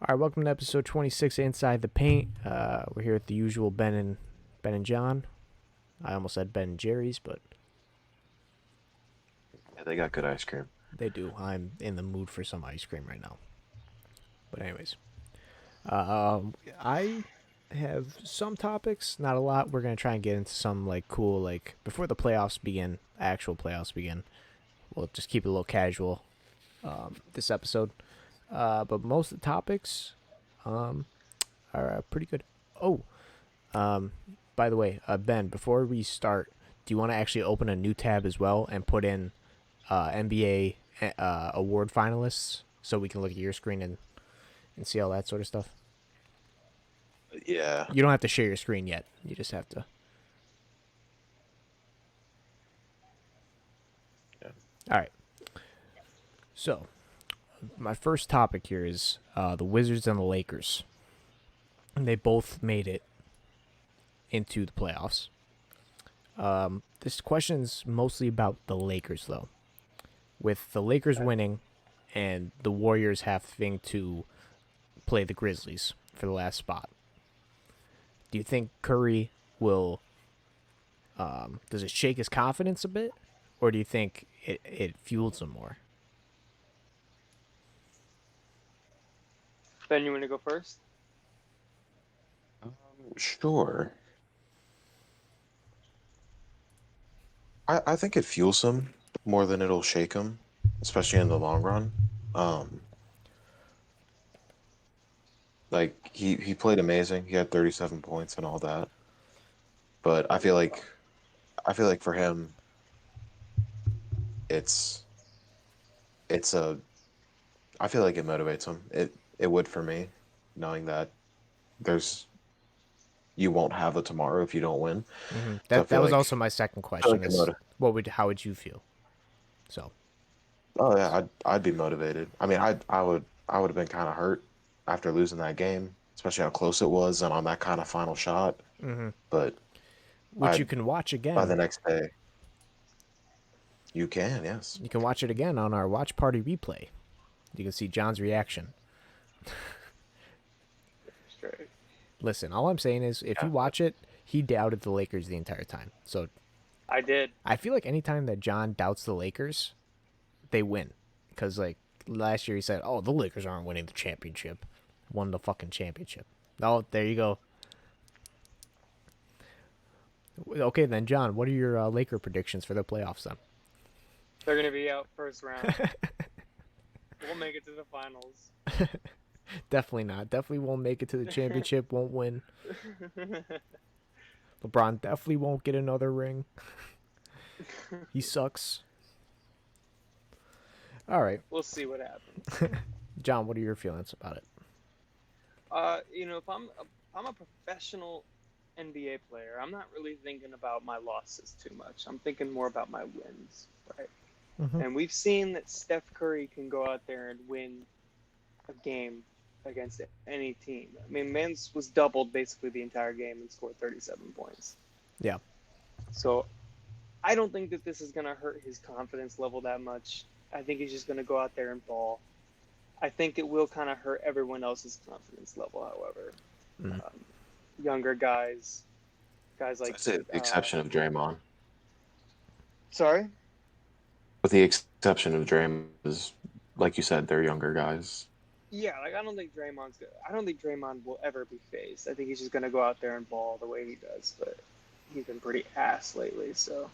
All right, welcome to episode 26 Inside the Paint. We're here with the usual Ben and John. I almost said Ben and Jerry's, but Yeah, they got good ice cream. they do. I'm in the mood for some ice cream right now. But anyways, I have some topics, not a lot. We're gonna try and get into some like cool like before the playoffs begin, actual playoffs begin. We'll just keep it a little casual this episode. But most of the topics are pretty good. Oh, Um, by the way, Ben, before we start, do you want to actually open a new tab as well and put in NBA award finalists so we can look at your screen and see all that sort of stuff? Yeah. You don't have to share your screen yet. You just have to. Yeah. All right. So, my first topic here is the Wizards and the Lakers. And they both made it into the playoffs. This question's mostly about the Lakers, though. With the Lakers winning and the Warriors having to play the Grizzlies for the last spot, do you think Curry will? Does it shake his confidence a bit, or do you think it fuels him more? Ben, you want to go first? Sure. I think it fuels him more than it'll shake him, especially in the long run. Um, he played amazing. He had 37 points and all that. But I feel like for him it's it's a I feel like it motivates him. It would for me, knowing that there's you won't have a tomorrow if you don't win. So I That feel was like also my second I feel question. like it Is motivates. how would you feel? So Oh yeah, I'd be motivated. I mean, I would have been kind of hurt after losing that game, especially how close it was and on that kind of final shot. But which I you can watch by the again. next day, you can, yes. You can watch it again on our watch party replay. You can see John's reaction. Straight. Listen, all I'm saying is if you Yeah. watch it, he doubted the Lakers the entire time. So I did. I feel like anytime that John doubts the Lakers, they win. Because, like, last year he said, oh, the Lakers aren't winning the championship. Won the fucking championship. Oh, there you go. Okay, then, John, what are your Laker predictions for the playoffs then? They're going to be out first round. We'll make it to the finals. Definitely not. Definitely won't make it to the championship, won't win. LeBron definitely won't get another ring. He sucks. All right. We'll see what happens. John, what are your feelings about it? If I'm a professional NBA player, I'm not really thinking about my losses too much. I'm thinking more about my wins, right? And we've seen that Steph Curry can go out there and win a game against any team. I mean, Mans was doubled basically the entire game and scored 37 points. Yeah. So I don't think that this is going to hurt his confidence level that much. I think he's just going to go out there and ball. I think it will kind of hurt everyone else's confidence level, however. Younger guys like. That's the exception of Draymond. Sorry? With the exception of Draymond, is like you said, they're younger guys. Yeah, like I don't think Draymond will ever be phased. I think he's just going to go out there and ball the way he does, but he's been pretty ass lately, so.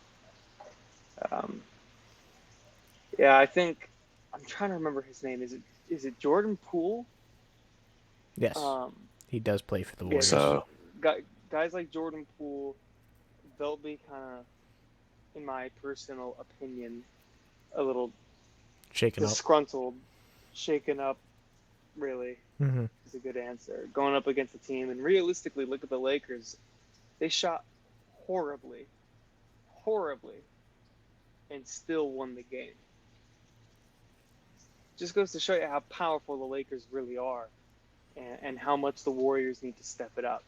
Um, yeah, I think I'm trying to remember his name. Is it Jordan Poole? Yes. Um, He does play for the yeah, Warriors. So guys like Jordan Poole, they'll be kind of, in my personal opinion, a little Shaking up. disgruntled, shaken up. Really, is a good answer. Going up against a team, and realistically, look at the Lakers. They shot horribly, and still won the game. Just goes to show you how powerful the Lakers really are, and how much the Warriors need to step it up.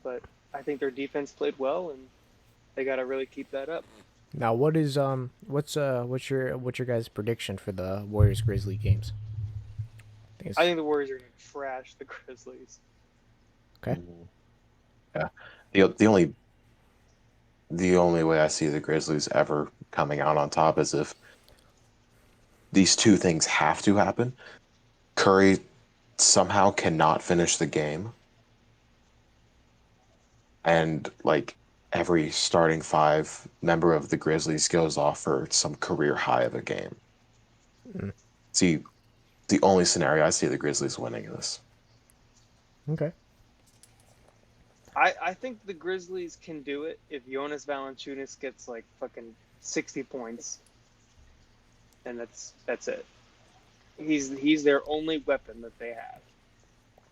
But I think their defense played well, and they got to really keep that up. Now, what's your guys' prediction for the Warriors Grizzly games? I think the Warriors are going to trash the Grizzlies. Okay. Yeah. The only way I see the Grizzlies ever coming out on top is if these two things have to happen. Curry somehow cannot finish the game, and like every starting five member of the Grizzlies goes off for some career high of a game. Mm. See, the only scenario I see the Grizzlies winning this. Okay. I think the Grizzlies can do it if Jonas Valanciunas gets like fucking 60 points, and that's it. He's their only weapon that they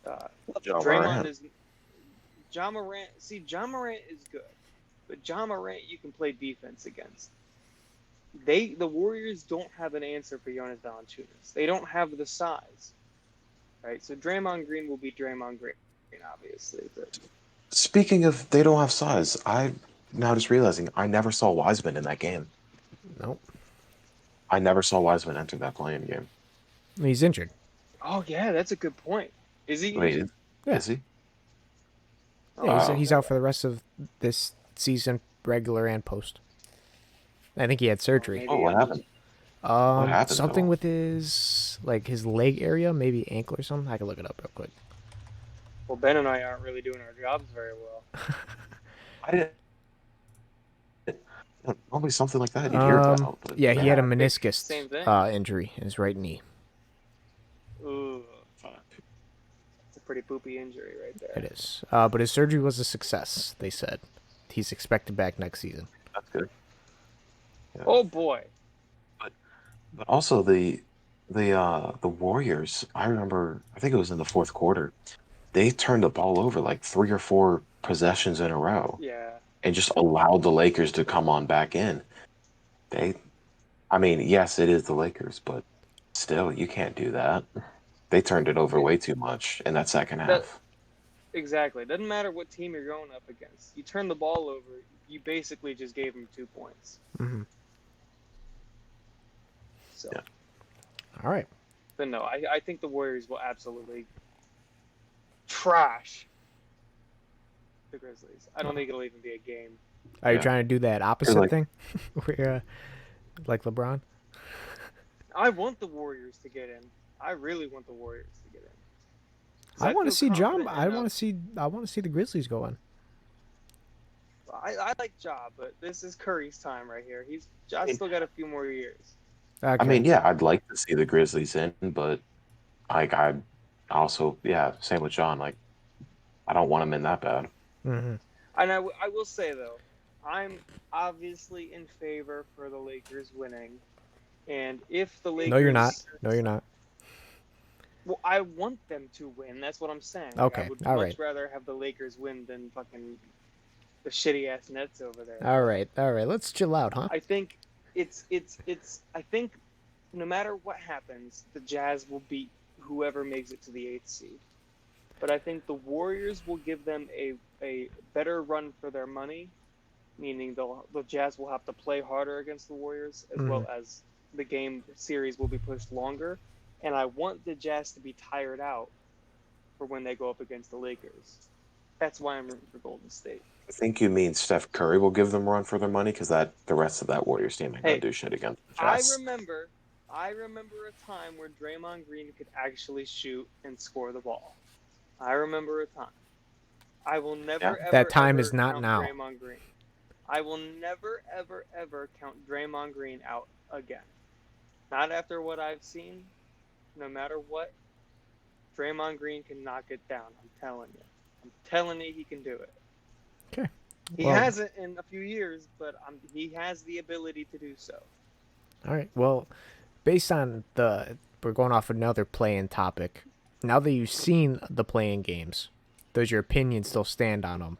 have. Draymond is Ja Morant. See, Ja Morant is good, but Ja Morant you can play defense against. The Warriors don't have an answer for Jonas Valanciunas. They don't have the size, right? So Draymond Green will be Draymond Green, obviously. But Speaking of, they don't have size. I now just realizing I never saw Wiseman in that game. Nope. I never saw Wiseman enter that playing game. He's injured. oh yeah, that's a good point. Is he Wait, injured? is he? Yeah, he's Oh, out for the rest of this season, regular and post. I think he had surgery. maybe What I'm happened? What happened? Something Though? with his leg area, maybe ankle or something. I can look it up real quick. Well, Ben and I aren't really doing our jobs very well. I didn't. Probably something like that you'd hear about. But Yeah, he had a I think meniscus same thing. injury in his right knee. Ooh, fuck. it's a pretty poopy injury right there. It is. But his surgery was a success, they said. He's expected back next season. That's good. Yeah. Oh boy. But also the Warriors. I remember. I think it was in the fourth quarter. They turned the ball over like 3 or 4 possessions in a row, Yeah. and just allowed the Lakers to come on back in. I mean, yes, it is the Lakers, but still, you can't do that. They turned it over way too much in that second half. Exactly. Doesn't matter what team you're going up against. You turn the ball over, you basically just gave them 2 points. Mm-hmm. So. Yeah. All right. But no, I think the Warriors will absolutely trash the Grizzlies. I don't think it'll even be a game. Are you trying to do that opposite thing? Where, like LeBron? I want the Warriors to get in. I really want the Warriors to get in. I want to see John. confident I enough- want to see the Grizzlies go in. I like Ja, but this is Curry's time right here. Ja's still got a few more years. Okay. I mean, yeah, I'd like to see the Grizzlies in, but like I also, yeah, same with John. Like, I don't want them in that bad. Mm-hmm. And I will say though, I'm obviously in favor for the Lakers winning, and if the Lakers, No, you're not. No, you're not. Well, I want them to win. That's what I'm saying. Like, Okay, I would all much right. rather have the Lakers win than fucking the shitty ass Nets over there. All right. Let's chill out, huh? I think it's. I think no matter what happens, the Jazz will beat whoever makes it to the 8th seed. But I think the Warriors will give them a better run for their money, meaning the Jazz will have to play harder against the Warriors, as well as the game series will be pushed longer. And I want the Jazz to be tired out for when they go up against the Lakers. That's why I'm rooting for Golden State. I think you mean Steph Curry will give them a run for their money because the rest of that Warriors team ain't gonna do shit against the Jazz. I remember a time where Draymond Green could actually shoot and score the ball. I remember a time. I will never ever. That time ever is not count now. Draymond Green. I will never ever count Draymond Green out again. Not after what I've seen. No matter what, Draymond Green can knock it down. I'm telling you. I'm telling you, he can do it. Okay. He hasn't in a few years, but he has the ability to do so. All right. Well, based on we're going off another play-in topic. Now that you've seen the play-in games, does your opinion still stand on them?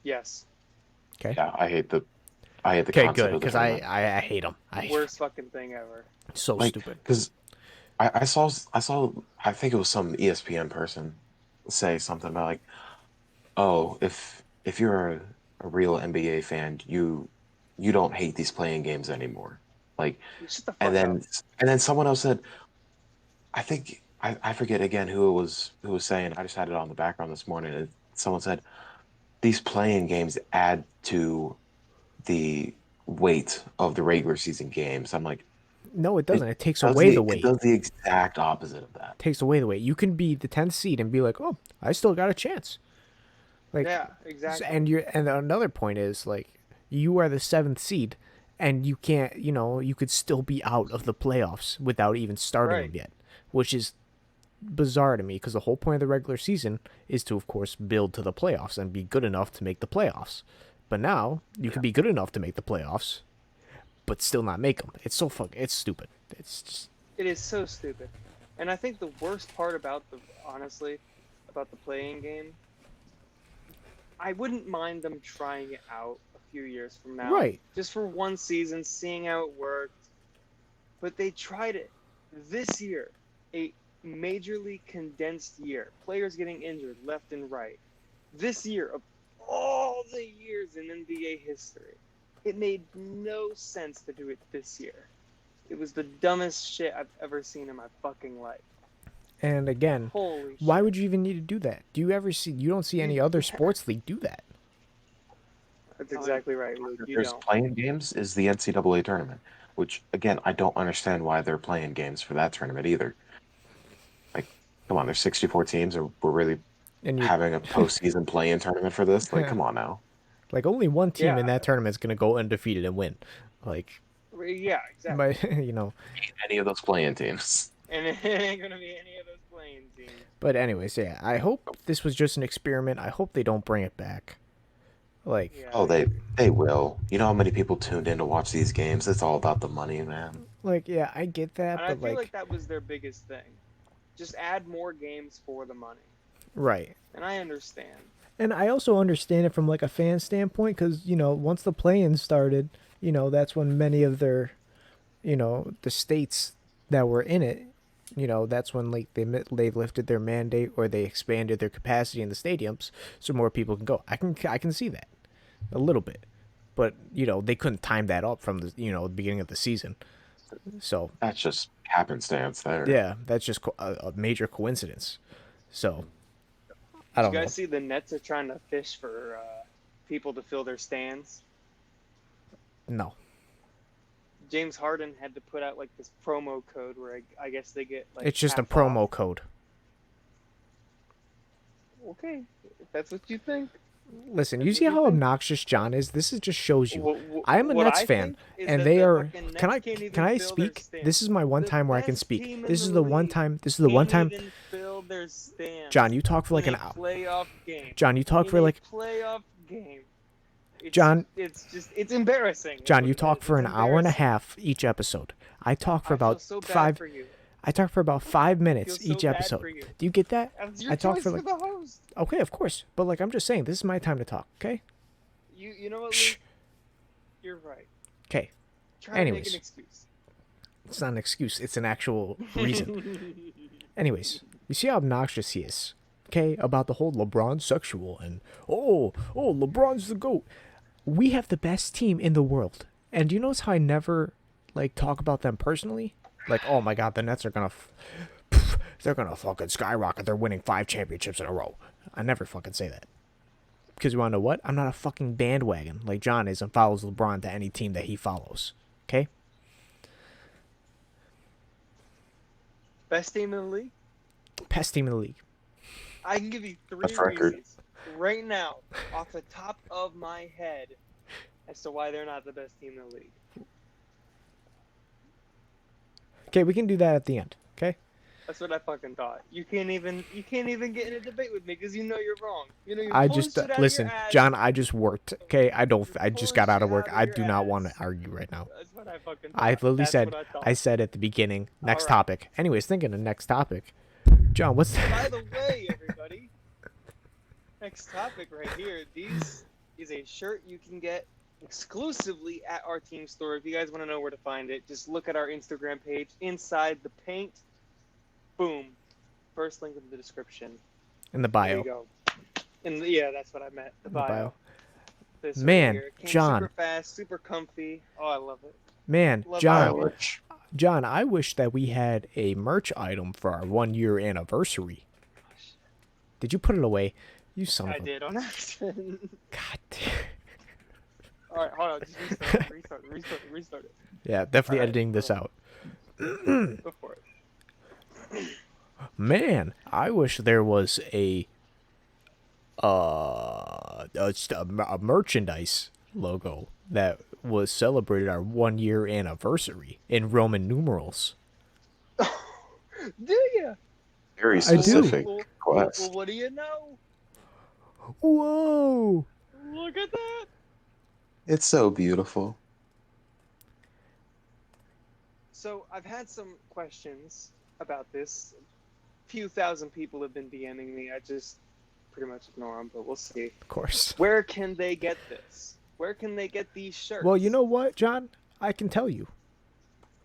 Yes. Okay. Yeah, I hate the Okay, concept good, of the because I hate them. Worst fucking thing ever. So stupid. Because I saw I think it was some ESPN person say something about like, oh, if you're a real NBA fan, you don't hate these playing games anymore. Like, Shut the fuck and up. then someone else said, I think I forget again who was saying. I just had it on the background this morning. Someone said these playing games add to the weight of the regular season games. I'm like, No, it it doesn't. It takes does away the it weight. does the exact opposite of that. Takes away the weight. You can be the 10th seed and be like, "Oh, I still got a chance." Like, Yeah, exactly. and another point is like, you are the 7th seed, and you can't. You could still be out of the playoffs without even starting Right. them yet, which is bizarre to me because the whole point of the regular season is to, of course, build to the playoffs and be good enough to make the playoffs. But now you can be good enough to make the playoffs, but still not make them. It's so it's stupid. It's just It is so stupid. And I think the worst part about honestly, about the playing game, I wouldn't mind them trying it out a few years from now. right. Just for one season, seeing how it worked. But they tried it this year, a majorly condensed year. Players getting injured left and right. This year, of all the years in NBA history, it made no sense to do it this year. It was the dumbest shit I've ever seen in my fucking life. And again, Holy why shit. would you even need to do that? Do you ever see? You don't see any other sports league do that. That's exactly right, Luke. You There's don't. playing games is the NCAA tournament, which again I don't understand why they're playing games for that tournament either. Like, come on, there's 64 teams, or we're really And you're having a postseason play-in tournament for this? Like, come on now. like, only one team in Yeah. that tournament is gonna go undefeated and win. Like, Yeah, exactly. but Any of those play-in teams. And it ain't going to be any of those playing teams. But anyways, yeah. I hope this was just an experiment. I hope they don't bring it back. Like, Yeah, Oh, they will. You know how many people tuned in to watch these games? It's all about the money, man. yeah, I get that, and I but feel like like, that was their biggest thing. Just add more games for the money. right. And I understand. And I also understand it from like a fan standpoint because once the play-in started, that's when many of their, the states that were in it, that's when like they lifted their mandate or they expanded their capacity in the stadiums so more people can go. I can see that a little bit, but they couldn't time that up from the beginning of the season. So That's just happenstance there. yeah, that's just a major coincidence. So I Did you don't know. guys see the Nets are trying to fish for people to fill their stands? No. James Harden had to put out like this promo code where I guess they get like It's just a half promo off. code. Okay, if that's what you think. Listen, you That's see what you how think. obnoxious John is? This just shows you. I am a What Nets I fan, think is and that they the are. fucking Can Nets I can't even can I fill their speak? stands. This is my one The time where I can best speak. team in This the is the one league time. This is the one can't time. even fill their stands. John, you talk for like in an a hour. playoff game. John, you talk In for a like. playoff game. John, It's embarrassing. is John, what you it talk is. for It's an hour and a embarrassing. half each episode. I talk for I feel about so bad 5. for you. I talk for about 5 I minutes feel so each bad episode. for you. Do you get that? That's your I talk choice for for like. the host. Okay, of course, but like I'm just saying, this is my time to talk. Okay. You know what, Shh. Luke? You're right. Okay. Try to make Anyways. an excuse. It's not an excuse. It's an actual reason. Anyways, you see how obnoxious he is, okay? About the whole LeBron sexual and LeBron's the GOAT. We have the best team in the world, and do you notice how I never like talk about them personally? Like, oh my God, the Nets are gonna, they're gonna fucking skyrocket. They're winning 5 championships in a row. I never fucking say that because you wanna know what? I'm not a fucking bandwagon like John is and follows LeBron to any team that he follows. Okay? Best team in the league? Best team in the league. I can give you 3 That's record. reasons right now, off the top of my head, as to why they're not the best team in the league. Okay, we can do that at the end. Okay. That's what I fucking thought. You can't even get in a debate with me because you know you're wrong. You know you're I pulling just shit out of listen, your ass. John. I just worked. Okay, I You're just pulling got out of shit work. out I your do not want to ass. argue right now. That's what I fucking thought. I literally That's said. what I thought. I said at the beginning. Next All right. topic. Anyways, thinking of next topic. John, what's By the way, everybody, next topic right here. These is a shirt you can get exclusively at our team store. If you guys want to know where to find it, just look at our Instagram page. Inside the paint, boom. First link in the description. in the There bio? you go. And yeah, that's what I meant. The In the bio. bio. This right Man, here. It came John. super fast, super comfy. Oh, I love it. Man, Love John. it. Which John, I wish that we had a merch item for our 1 year anniversary. Did you put it away? You son I of a... did on accident. God damn. All right, hold on. Just restart it. Yeah, definitely All right, editing this out. Go for it. Man, I wish there was a merchandise logo that was celebrated our 1 year anniversary in Roman numerals. Do you? Very I do. specific Well, quest. what do you know? Whoa! Look at that. It's so beautiful. So I've had some questions about this. A few thousand people have been DMing me. I just pretty much ignore them, but we'll see. Of course. Where can they get this? Where can they get these shirts? Well, you know what, John? I can tell you.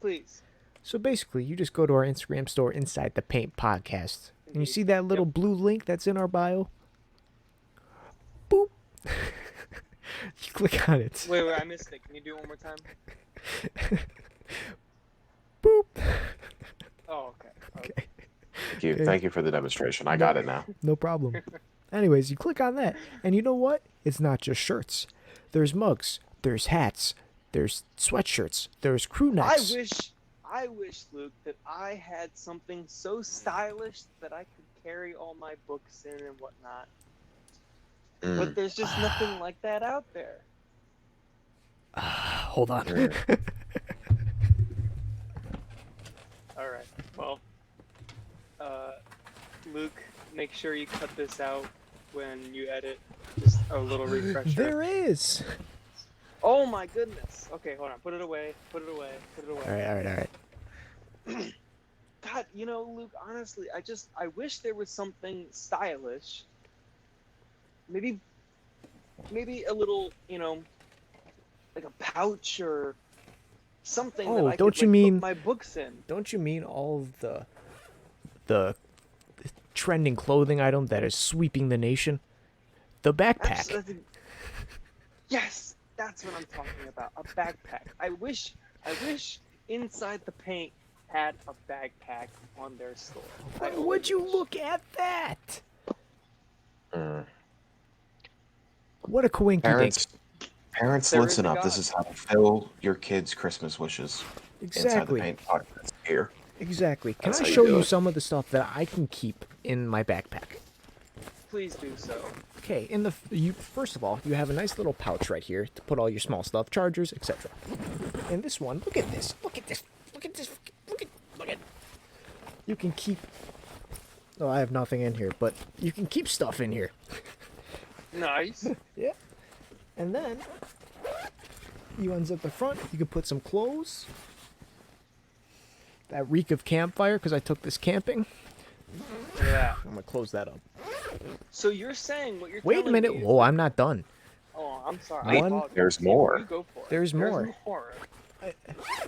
Please. So basically, you just go to our Instagram store, Inside the Paint Podcast, and you see that little blue link that's in our bio? Boop. You click on it. Wait, I missed it. Can you do it one more time? Boop. Oh, okay. Okay. Thank you for the demonstration. I got it now. No problem. Anyways, you click on that, and you know what? It's not just shirts. There's mugs, there's hats, there's sweatshirts, there's crew necks. I wish, Luke, that I had something so stylish that I could carry all my books in and whatnot. But there's just nothing like that out there. Hold on. All right. Well, Luke, make sure you cut this out when you edit. Just a little refresher. There is. Oh my goodness. Okay, hold on. Put it away. All right. God, Luke, honestly, I wish there was something stylish. Maybe a little, like a pouch or something that I could put my books in. Don't you mean all of the trending clothing item that is sweeping the nation? The backpack. Yes, that's what I'm talking about. A backpack. I wish Inside the Paint had a backpack on their store. Would you look at that? What a coinky-dink. Parents, listen up. This is how to fill your kids' Christmas wishes. Exactly. Inside the Paint podcast here. Exactly. Can That's I how you show do you it. some of the stuff that I can keep in my backpack? Please do so. Okay, first of all, you have a nice little pouch right here to put all your small stuff, chargers, etc. And this one, look at this. You can keep... Oh, I have nothing in here, but you can keep stuff in here. Nice. Yeah. And then, you unzip the front, you can put some clothes. That reek of campfire, because I took this camping. Look at that. I'm going to close that up. So you're saying what you're Wait a telling minute. me is Whoa, I'm not done. Oh, I'm sorry. One- I apologize. There's more. You go for it. There's more. more.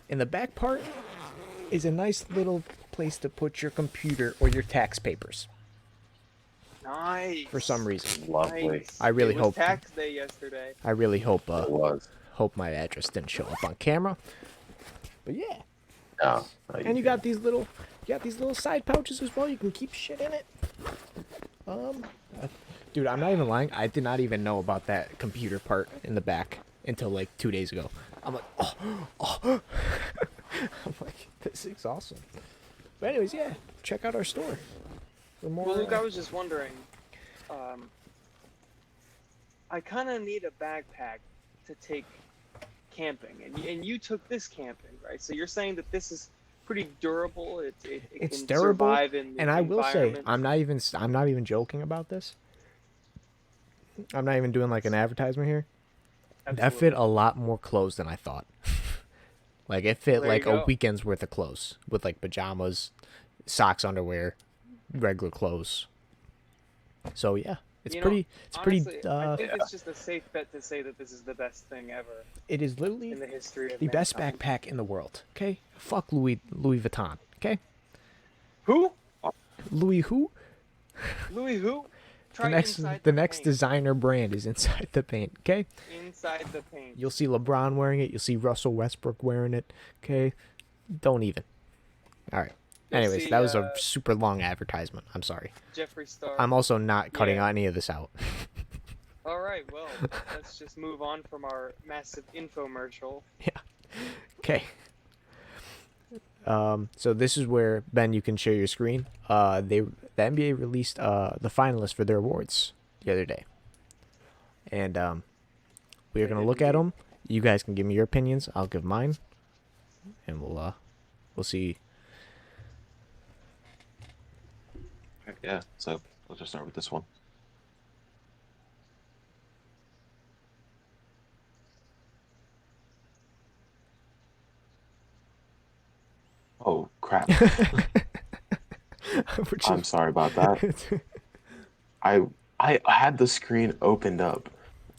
In the back part is a nice little place to put your computer or your tax papers. Nice. For some reason. Lovely. Nice. I really it was hope- tax day yesterday. I really hope It was. my address didn't show up on camera. But yeah. No. And you got these little side pouches as well. You can keep shit in it. Dude, I'm not even lying. I did not even know about that computer part in the back until like 2 days ago. I'm like, oh. I'm like, this is awesome. But anyways, yeah, check out our store. For more, Well, Luke, I was just wondering. I kind of need a backpack to take camping, and you took this camping, right? So you're saying that this is pretty durable. It it's can durable, survive in the and I will say, environment. I'm not even joking about this. I'm not even doing like an advertisement here. That Absolutely. fit a lot more clothes than I thought. Like it fit There like you a go. weekend's worth of clothes with like pajamas, socks, underwear, regular clothes. So yeah, it's Honestly, pretty. I think it's just a safe bet to say that this is the best thing ever It is literally in the history of the best mankind. backpack in the world. Okay, fuck Louis Vuitton. Okay, Who? Louis who? Louis who? The Try next Inside the the next Paint. designer brand is Inside the Paint. Okay. Inside the Paint. You'll see LeBron wearing it. You'll see Russell Westbrook wearing it. Okay. Don't even. All right. You'll Anyways, see that was a super long advertisement. I'm sorry. Jeffree Star. I'm also not cutting Yeah. any of this out. All right, well, let's just move on from our massive infomercial. Okay. So this is where, Ben, you can share your screen. The NBA released the finalists for their awards the other day, and we are They gonna did look at indeed. them. You guys can give me your opinions. I'll give mine, and we'll see. Yeah, so let's just start with this one. Oh crap! Which I'm is- sorry about that. I had the screen opened up.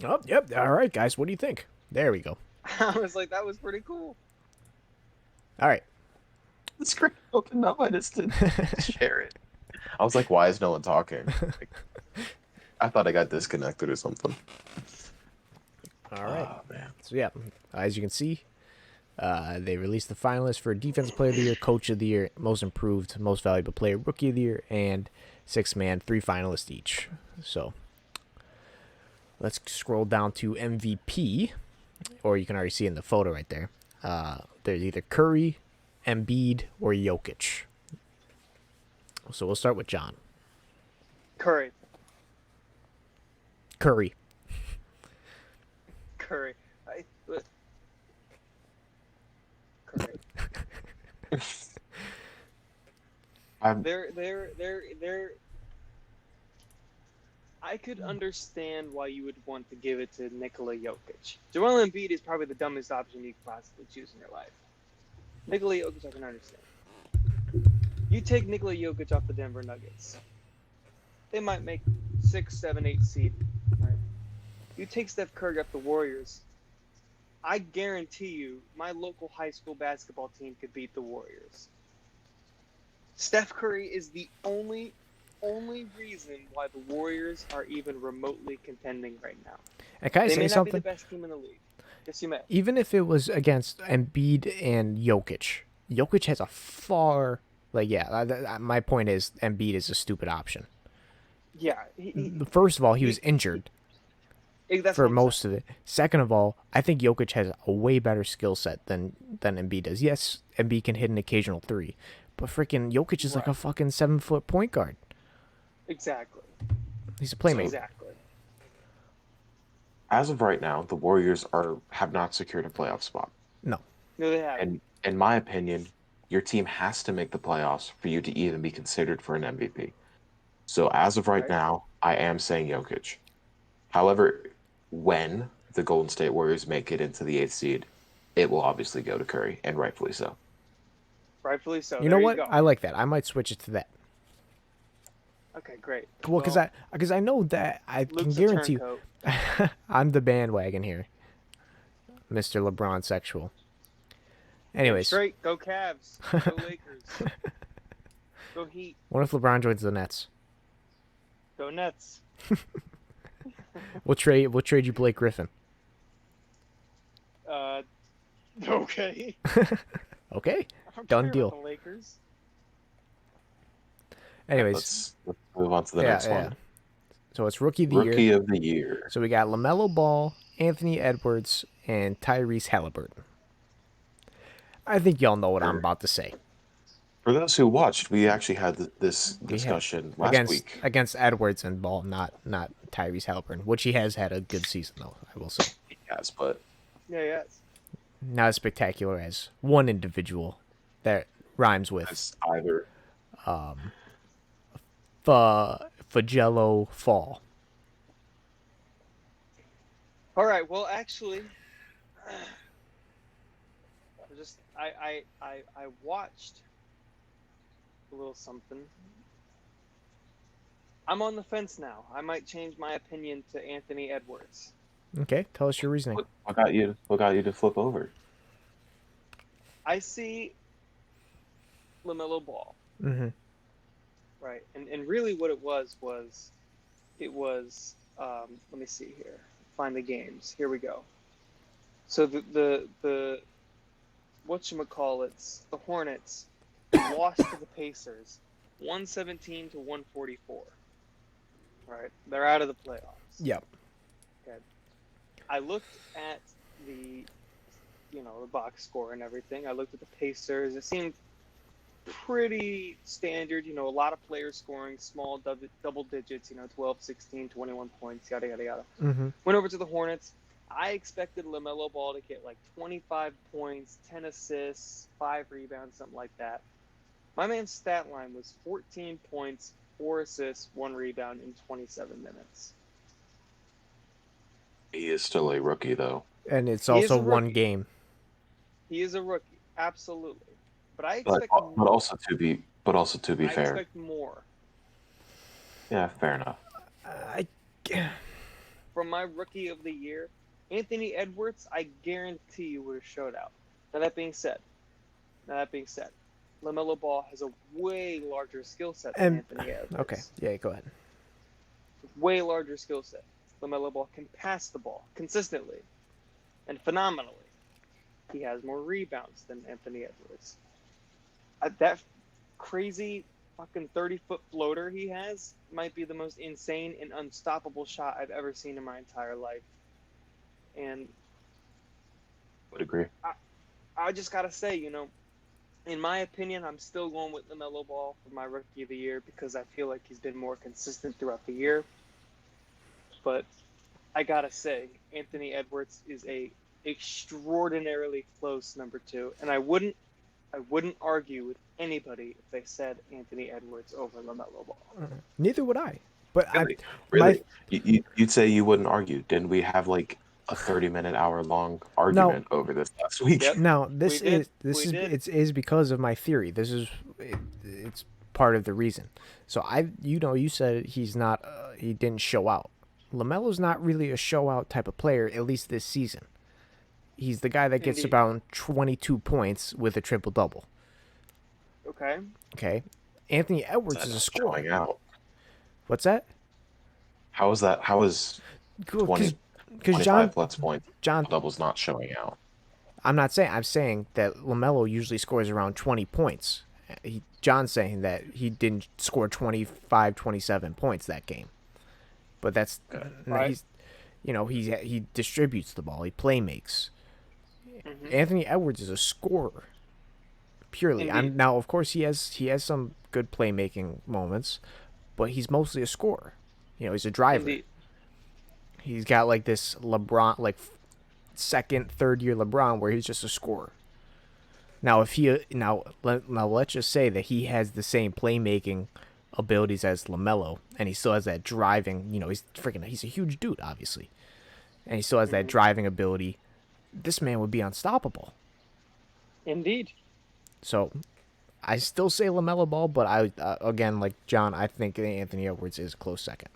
Oh, yep. All right, guys. What do you think? There we go. I was like, that was pretty cool. All right. The screen opened up. I just didn't share it. I was like, why is no one talking? Like, I thought I got disconnected or something. All right. Oh man. So yeah, as you can see, they released the finalists for Defensive Player of the Year, Coach of the Year, Most Improved, Most Valuable Player, Rookie of the Year, and Sixth Man, 3 finalists each. So let's scroll down to MVP, or you can already see in the photo right there. There's either Curry, Embiid, or Jokic. So we'll start with John. Curry. Curry. Curry. Curry. I'm They're. I could understand why you would want to give it to Nikola Jokic. Joel Embiid is probably the dumbest option you could possibly choose in your life. Nikola Jokic, I can understand. You take Nikola Jokic off the Denver Nuggets, they might make 6, 7, 8 seed. Right? You take Steph Curry off the Warriors, I guarantee you, my local high school basketball team could beat the Warriors. Steph Curry is the only reason why the Warriors are even remotely contending right now. And can I They say may not be something? the best team in the league. Yes, you may. Even if it was against Embiid and Jokic, Jokic has a far my point is Embiid is a stupid option. Yeah. First of all, he was injured That's for what I'm most saying. of it. Second of all, I think Jokic has a way better skill set than Embiid does. Yes, Embiid can hit an occasional 3, but freaking Jokic is like a Right. fucking 7-foot point guard. Exactly. He's a playmaker. Exactly. as of right now, the Warriors have not secured a playoff spot. No. No, they haven't. And in my opinion, your team has to make the playoffs for you to even be considered for an MVP. So as of right now, I am saying Jokic. However, when the Golden State Warriors make it into the 8th seed, it will obviously go to Curry, and rightfully so. Rightfully so. You There know what? You go. I like that. I might switch it to that. Okay, great. Well, because I know that I can Luke's a guarantee you, turncoat. I'm the bandwagon here, Mr. LeBron sexual. Anyways, Straight. Go Cavs. Go Lakers. Go Heat. what if LeBron joins the Nets? Go Nets. We'll trade you Blake Griffin. Okay. Okay. I don't Done care deal. about the Lakers. Anyways, Let's move on to the next one. So it's Rookie of the Year. Rookie of the Year. So we got LaMelo Ball, Anthony Edwards, and Tyrese Halliburton. I think y'all know what I'm about to say. For those who watched, we actually had this discussion last week. Against Edwards and Ball, not Tyrese Halliburton, which he has had a good season though, I will say. Yes, but Yeah, yes. Not as spectacular as one individual that rhymes with it's either Fagello Fall. All right. Well, actually, I watched a little something. I'm on the fence now. I might change my opinion to Anthony Edwards. Okay, tell us your reasoning. what got you to flip over? I see LaMelo Ball. Mm-hmm. Right, and really what it was let me see here, find the games. Here we go. So the whatchamacallits, the Hornets, lost to the Pacers, 117 to 144. Right, they're out of the playoffs. Yep. Okay. I looked at the box score and everything. I looked at the Pacers. It seemed pretty standard. A lot of players scoring small double digits. 12, 16, 21 points. Yada yada yada. Mm-hmm. Went over to the Hornets. I expected LaMelo Ball to get like 25 points, 10 assists, 5 rebounds, something like that. My man's stat line was 14 points, 4 assists, 1 rebound in 27 minutes. He is still a rookie, though. And it's also one game. He is a rookie, absolutely. But I expect but also to be fair. I expect more. Yeah, fair enough. From my rookie of the year, Anthony Edwards, I guarantee you would have showed out. Now that being said, LaMelo Ball has a way larger skill set than Anthony Edwards. Okay, yeah, go ahead. Way larger skill set. LaMelo Ball can pass the ball consistently and phenomenally. He has more rebounds than Anthony Edwards. That crazy fucking 30-foot floater he has might be the most insane and unstoppable shot I've ever seen in my entire life. And would agree. I just gotta say, in my opinion, I'm still going with LaMelo Ball for my rookie of the year because I feel like he's been more consistent throughout the year. But I gotta say, Anthony Edwards is a extraordinarily close number 2, and I wouldn't argue with anybody if they said Anthony Edwards over LaMelo Ball. Neither would I. But really? You'd say you wouldn't argue. Didn't we have like a 30-minute, hour-long argument over this last week? Yep. No, it's because of my theory. It's part of the reason. So you said he's not he didn't show out. LaMelo's not really a show out type of player, at least this season. He's the guy that gets about 22 points with a triple double. Okay. Anthony Edwards is a scorer. Showing out. What's that? How is that? How is 20? Because John points. John doubles not showing out. I'm saying that LaMelo usually scores around 20 points. John's saying that he didn't score 25, 27 points that game. But that's right. He distributes the ball. He play makes. Mm-hmm. Anthony Edwards is a scorer. Purely. Now of course he has some good playmaking moments, but he's mostly a scorer. He's a driver. Indeed. He's got like this LeBron, like second, third year LeBron, where he's just a scorer. Now, let's just say that he has the same playmaking abilities as LaMelo, and he still has that driving. He's a huge dude, obviously, and he still has that driving ability. This man would be unstoppable. Indeed. So, I still say LaMelo Ball, but again, like John, I think Anthony Edwards is a close second.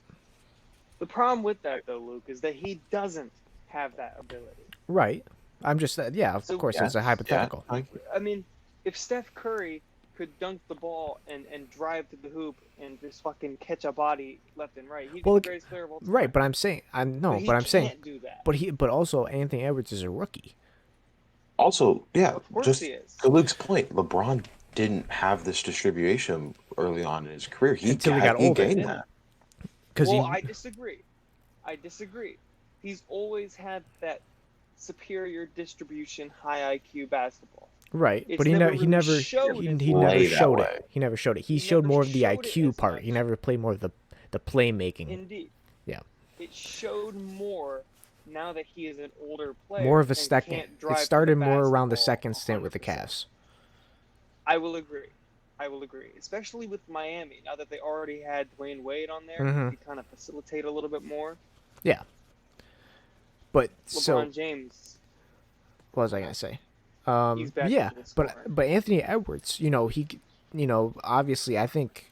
The problem with that, though, Luke, is that he doesn't have that ability. Right. I'm just, of course, it's a hypothetical. Yeah. I mean, if Steph Curry could dunk the ball and drive to the hoop and just fucking catch a body left and right, he'd be the greatest player of all time. Right, but I'm saying, can't do that. But also, Anthony Edwards is a rookie. Also, yeah, of course just he is. To Luke's point, LeBron didn't have this distribution early on in his career. Until he got older. Gained that. I disagree. He's always had that superior distribution, high IQ basketball. Right, It's but he never showed it. He never showed it. He showed more of the IQ part. He never played more of the playmaking. Indeed. Yeah. It showed more now that he is an older player. More of a and second. can't drive It started the more around the basketball second stint with the 100%. Cavs. I will agree, especially with Miami. Now that they already had Dwayne Wade on there, Mhm. he kind of facilitate a little bit more. Yeah. But LeBron James. What was I gonna say? He's back Yeah, into the scoring. but Anthony Edwards, obviously I think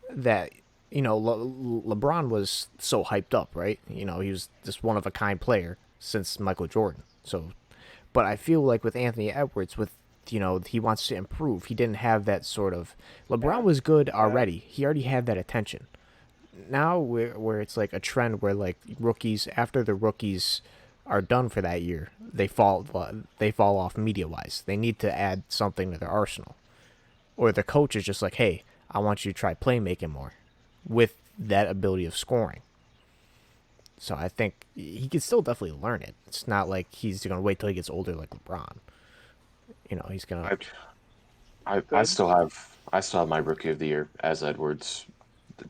that LeBron was so hyped up, right? He was this one of a kind player since Michael Jordan. So, but I feel like with Anthony Edwards, he wants to improve. He didn't have that sort of. LeBron was good already. He already had that attention. Now where it's like a trend where like rookies, after the rookies are done for that year. They fall off media wise. They need to add something to their arsenal, or the coach is just like, hey, I want you to try playmaking more, with that ability of scoring. So I think he can still definitely learn it. It's not like he's gonna wait till he gets older like LeBron. He's gonna. I still have my rookie of the year as Edwards,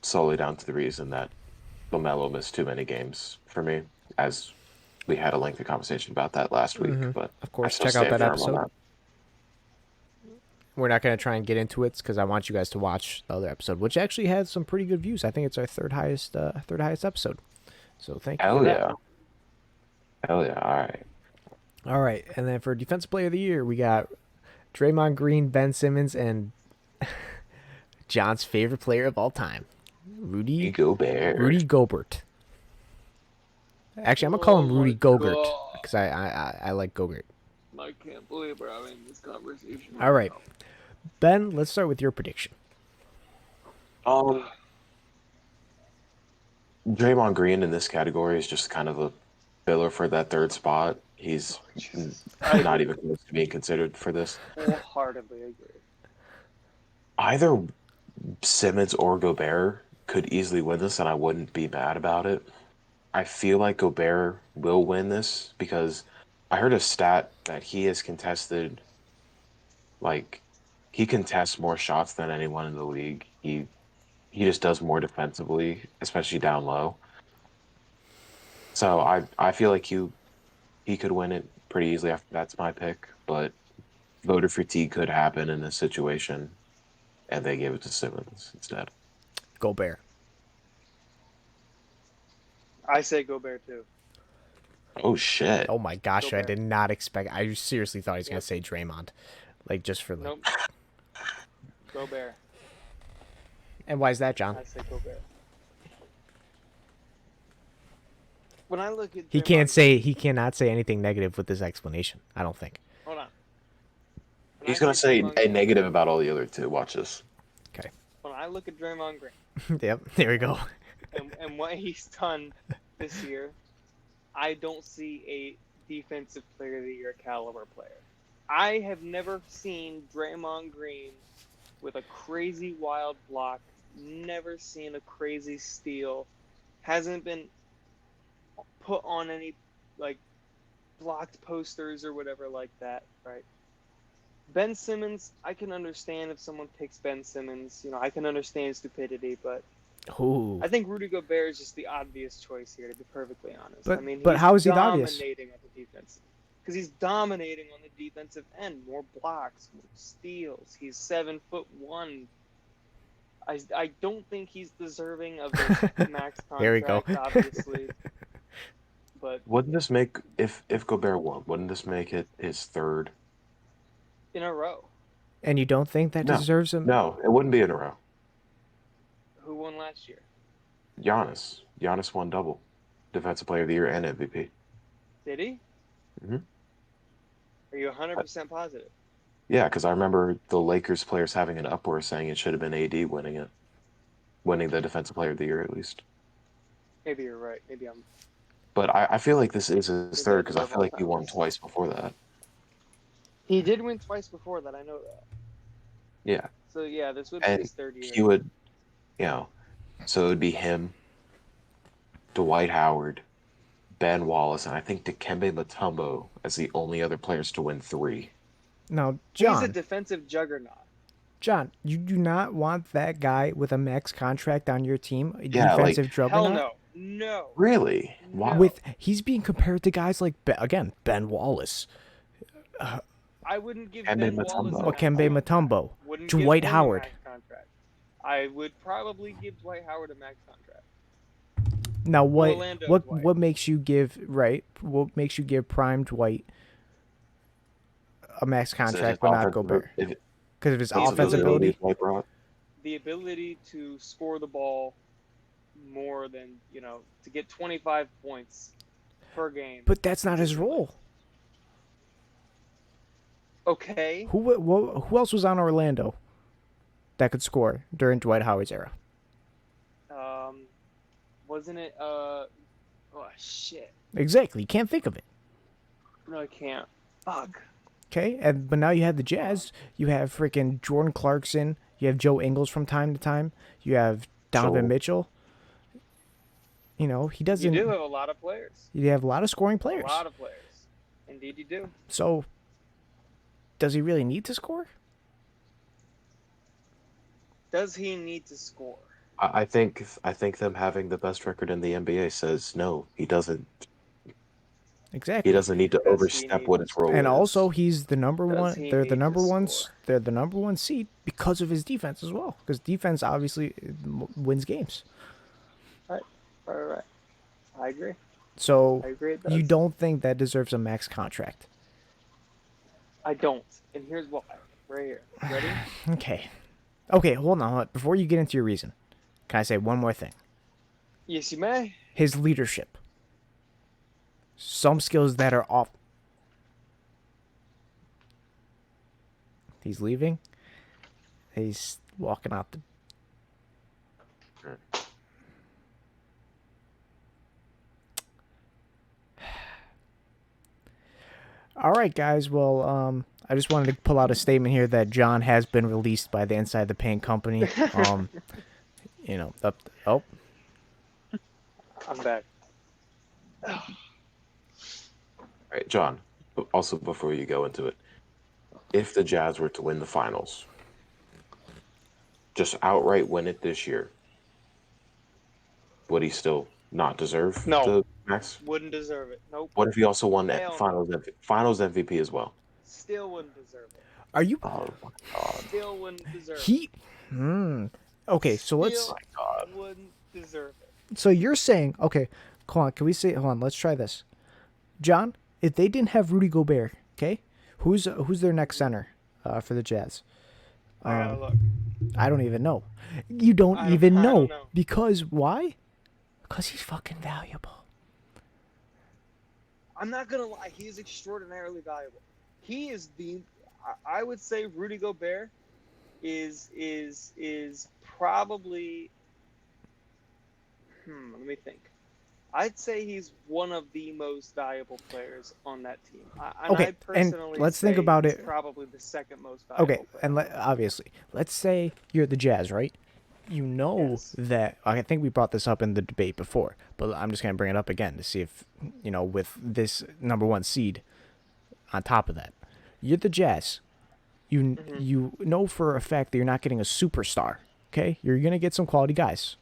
solely down to the reason that LaMelo missed too many games for me, as we had a lengthy conversation about that last week. But Of I course, still check out stand that firm episode. on that. We're not gonna try and get into it because I want you guys to watch the other episode, which actually had some pretty good views. I think it's our third highest episode. So thank you for Hell that. yeah. Hell yeah. All right. All right, and then for Defensive Player of the Year, we got Draymond Green, Ben Simmons, and John's favorite player of all time, Rudy Gobert. Actually, I'm gonna call him Rudy Gobert because I like Gobert. I can't believe we're having this conversation. All right, Ben, let's start with your prediction. Draymond Green in this category is just kind of a filler for that third spot. He's not even close to being considered for this. Wholeheartedly agree. Either Simmons or Gobert could easily win this, and I wouldn't be mad about it. I feel like Gobert will win this because I heard a stat that he has contested, like, he contests more shots than anyone in the league. He just does more defensively, especially down low. So I feel like he could win it pretty easily. That's my pick, but voter fatigue could happen in this situation, and they gave it to Simmons instead. Gobert. I say Gobert too. Oh shit! Oh my gosh, Gobert. I did not expect. I seriously thought he was gonna say Draymond, like just for like. Nope. Gobert. And why is that, John? I say Gobert. When I look at He cannot say anything negative with this explanation. I don't think. Hold on. He's gonna say a negative about all the other two. Watch this. Okay. When I look at Draymond Green. Yep. There we go. and what he's done this year, I don't see a defensive player of the year caliber player. I have never seen Draymond Green with a crazy wild block, never seen a crazy steal, hasn't been put on any like blocked posters or whatever like that, right? Ben Simmons, I can understand if someone picks Ben Simmons, I can understand stupidity, but Ooh. I think Rudy Gobert is just the obvious choice here, to be perfectly honest. But how is he the obvious? Dominating on the defense. Because he's dominating on the defensive end. More blocks, more steals. He's 7'1". I don't think he's deserving of the max contract, Here we go. obviously. But wouldn't this make if Gobert won? Wouldn't this make it his third in a row? And you don't think that deserves him? No, it wouldn't be in a row. Who won last year? Giannis. Giannis won double, Defensive Player of the Year and MVP. Did he? Mm-hmm. Are you 100% positive? Yeah, because I remember the Lakers players having an uproar saying it should have been AD winning the Defensive Player of the Year at least. Maybe you're right. Maybe I'm. But I feel like this is his third because I feel like he won twice before that. He did win twice before that. I know that. Yeah. So yeah, this would be his third year. He would, so it would be him, Dwight Howard, Ben Wallace, and I think Dikembe Mutombo as the only other players to win 3. Now, John. He's a defensive juggernaut. John, you do not want that guy with a max contract on your team, a Yeah, defensive juggernaut? Hell no. Really? Why? He's being compared to guys like Ben Wallace, I wouldn't give Kembe Ben Wallace Mutombo. Dikembe Mutombo, Wouldn't Dwight give him Howard. a max contract. I would probably give Dwight Howard a max contract. Now Orlando Dwight. what makes you give prime Dwight a max contract but not Gobert? Because of his offensive ability? The ability to score the ball more than, to get 25 points per game. But that's not his role. Okay. Who else was on Orlando that could score during Dwight Howard's era? Wasn't it? Oh shit. Exactly. You can't think of it. No, I can't. Fuck. Okay, but now you have the Jazz. You have freaking Jordan Clarkson. You have Joe Ingles from time to time. You have Donovan So Mitchell. He You doesn't. do have a lot of players. You have a lot of scoring A players. lot of players. Indeed, you do. So, does he really need to score? Does he need to score? I think them having the best record in the NBA says no, he doesn't. Exactly. He doesn't need to Does he overstep need what to his score? role And is. also, he's the number Does one. he They're the need number to one. score? They're the number one seed because of his defense as well. Because defense obviously wins games. Right. I agree. So I agree it does. you don't think that deserves a max contract? I don't. And here's why. Right here. Ready? Okay, hold on. Before you get into your reason, can I say one more thing? Yes, you may. His leadership. Some skills that are off. He's leaving. He's walking out the. All right, guys. Well, I just wanted to pull out a statement here that John has been released by the Inside the Paint company. Oh, I'm back. All right, John. Also, before you go into it, if the Jazz were to win the finals, just outright win it this year, would he still not deserve No. the max? Wouldn't deserve it. Nope. What if he also won Hell no. finals MVP as well? Still wouldn't deserve it. are you? Oh my god! Still wouldn't deserve it. He. Okay, so let's. Still wouldn't deserve it. So you're saying, okay, hold on. Can we say? Hold on. Let's try this. John, if they didn't have Rudy Gobert, okay, who's their next center for the Jazz? I gotta look. I don't even know. You don't I even don't know. know. Because why? Because he's fucking valuable. I'm not gonna lie. He is extraordinarily valuable. He is the. I would say Rudy Gobert is probably. Let me think. I'd say he's one of the most valuable players on that team. Okay, I personally and let's think say about he's it. Probably the second most valuable. Okay, player. and obviously, let's say you're the Jazz, right? You know Yes. that I think we brought this up in the debate before, but I'm just gonna bring it up again to see if with this number one seed on top of that, you're the Jazz. You know for a fact that you're not getting a superstar. Okay, you're gonna get some quality guys.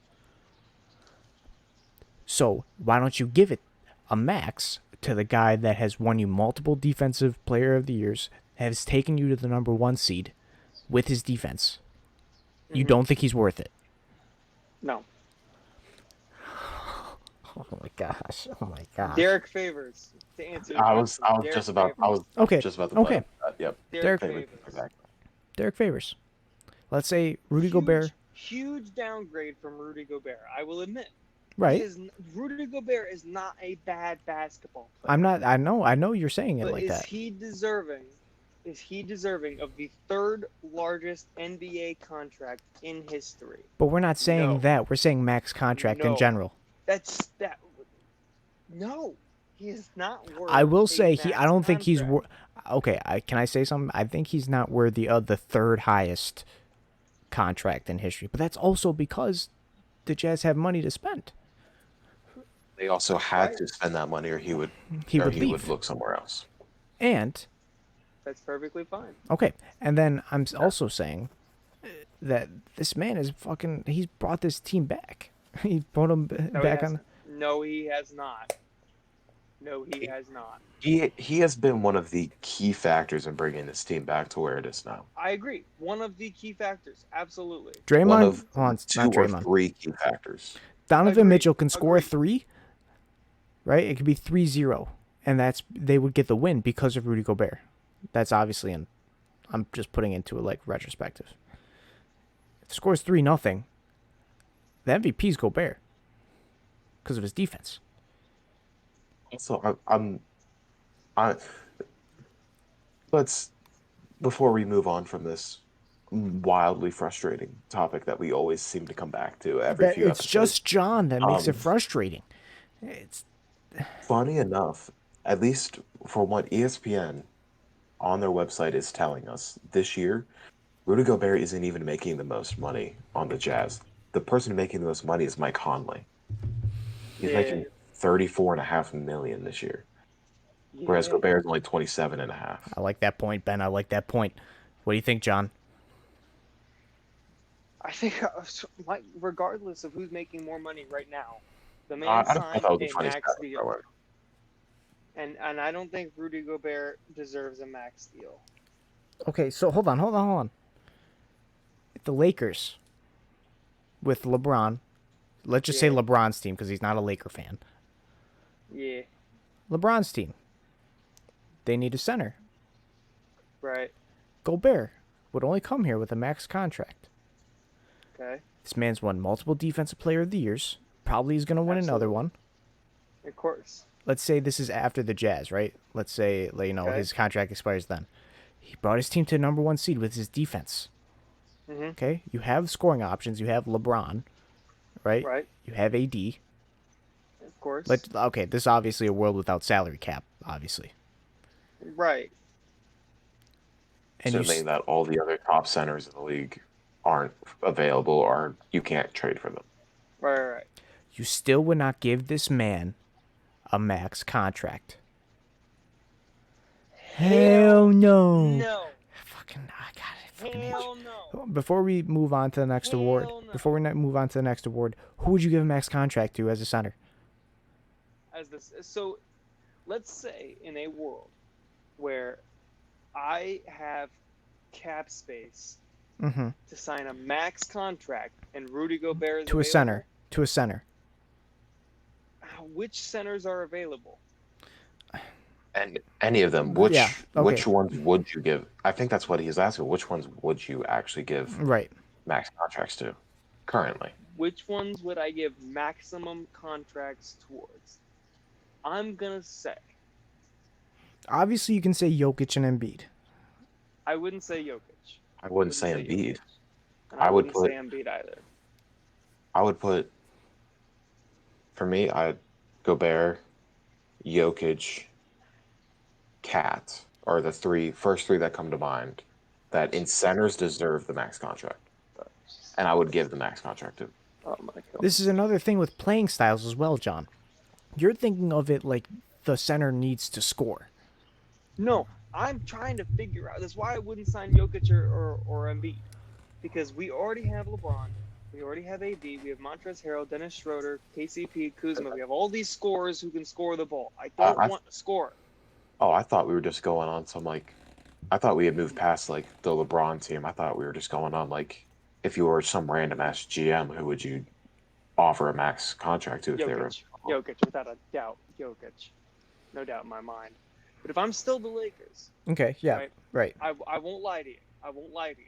So why don't you give it a max to the guy that has won you multiple defensive player of the years, has taken you to the number one seed with his defense? You don't think he's worth it? No. Oh my gosh! Oh my gosh! Derek Favors. To answer your I was question, Derek just about Favors. Okay. to Okay. Yep. Derek Favors. Favors. Exactly. Derek Favors. Let's say Rudy Huge- Gobert. Huge downgrade from Rudy Gobert. I will admit. Right. Rudy Gobert is not a bad basketball player. I'm not. I know you're saying it But like is that. he deserving? Is he deserving of the third largest NBA contract in history? But we're not saying No. that. We're saying max contract in No. general. That's that. No, he is not worth. I will a say max I don't think he's. contract. Okay, can I say something? I think he's not worthy of the third highest contract in history. But that's also because the Jazz have money to spend. They also had Right. to spend that money, or he would leave. would look somewhere else. And That's perfectly fine. okay, and then I'm also saying that this man is fucking. He's brought this team back. He brought them No, back he on. hasn't. No, he has not. No, he has not. He has been one of the key factors in bringing this team back to where it is now. I agree. One of the key factors. Absolutely. Draymond. One of Hold on, two not or Draymond. three key factors. Donovan Agreed. Mitchell can score a Agreed. 3, right? It could be 3-0, and they would get the win because of Rudy Gobert. That's obviously I'm just putting into it like retrospective. If the score's 3-0, the MVP's Gobert because of his defense. Also, let's before we move on from this wildly frustrating topic that we always seem to come back to every few It's episodes. just John that makes it Um, frustrating. It's Funny enough, at least for what ESPN on their website is telling us this year, Rudy Gobert isn't even making the most money on the Jazz. The person making the most money is Mike Conley. He's Yeah, making 34.5 million this year, whereas yeah. Gobert is only 27.5. I like that point, Ben. I like that point. What do you think, John? I think, regardless of who's making more money right now, the man I don't know if signed that was a a funny max stat, by the deal, way. and I don't think Rudy Gobert deserves a max deal. Okay, so hold on. The Lakers with LeBron. Let's just say Yeah, LeBron's team because he's not a Laker fan. yeah, LeBron's team. They need a center. right. Gobert would only come here with a max contract. Okay, This man's won multiple Defensive Player of the Years. Probably he's going to win another absolutely. one. Of course. Let's say this is after the Jazz, right? Let's say, Okay. his contract expires then. He brought his team to number one seed with his defense. Mhm. Okay? You have scoring options. You have LeBron, right? Right. You have AD. Of course. Okay, this is obviously a world without salary cap, obviously. Right. And you Assuming that all the other top centers in the league aren't available or you can't trade for them. Right. you still would not give this man a max contract. Hell no. No. I got it. Fucking hate Hell you. no. Before we move on to the next award, Hell no. who would you give a max contract to as a center? So let's say in a world where I have cap space Mm-hmm. to sign a max contract and Rudy Gobert is To a available, center. which centers are available? And any of them, which Yeah, okay. which ones would you give? I think that's what he's asking. Which ones would you actually give Right. max contracts to currently? Which ones would I give maximum contracts towards? I'm going to say, Obviously, you can say Jokic and Embiid. I wouldn't say Jokic. I wouldn't say Embiid. Jokic. And I I would wouldn't put- say Embiid either. I would put, for me, I'd Gobert, Jokic, Cat are the first three that come to mind that in centers deserve the max contract. And I would give the max contract to. Oh my god. This is another thing with playing styles as well, John. You're thinking of it like the center needs to score. No, I'm trying to figure out. That's why I wouldn't sign Jokic or Embiid. Because we already have LeBron. We already have AD. We have Montrezl Harrell, Dennis Schroeder, KCP, Kuzma. We have all these scorers who can score the ball. I don't want to score. Oh, I thought we were just going on some I thought we had moved past the LeBron team. I thought we were just going on if you were some random ass GM, who would you offer a max contract to if they were? Jokic, without a doubt. Jokic. No doubt in my mind. But if I'm still the Lakers, Okay, yeah, right. I won't lie to you.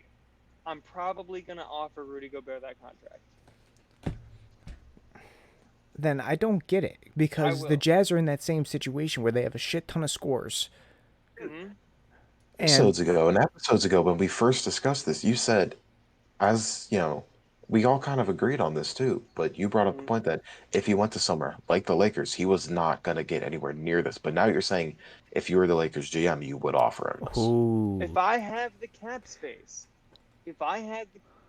I'm probably going to offer Rudy Gobert that contract. Then I don't get it because the Jazz are in that same situation where they have a shit ton of scores. Mm-hmm. Episodes ago, when we first discussed this, you said, we all kind of agreed on this too, but you brought up the point that if he went to somewhere like the Lakers, he was not going to get anywhere near this. But now you're saying if you were the Lakers GM, you would offer him this. Ooh. If I have the cap space,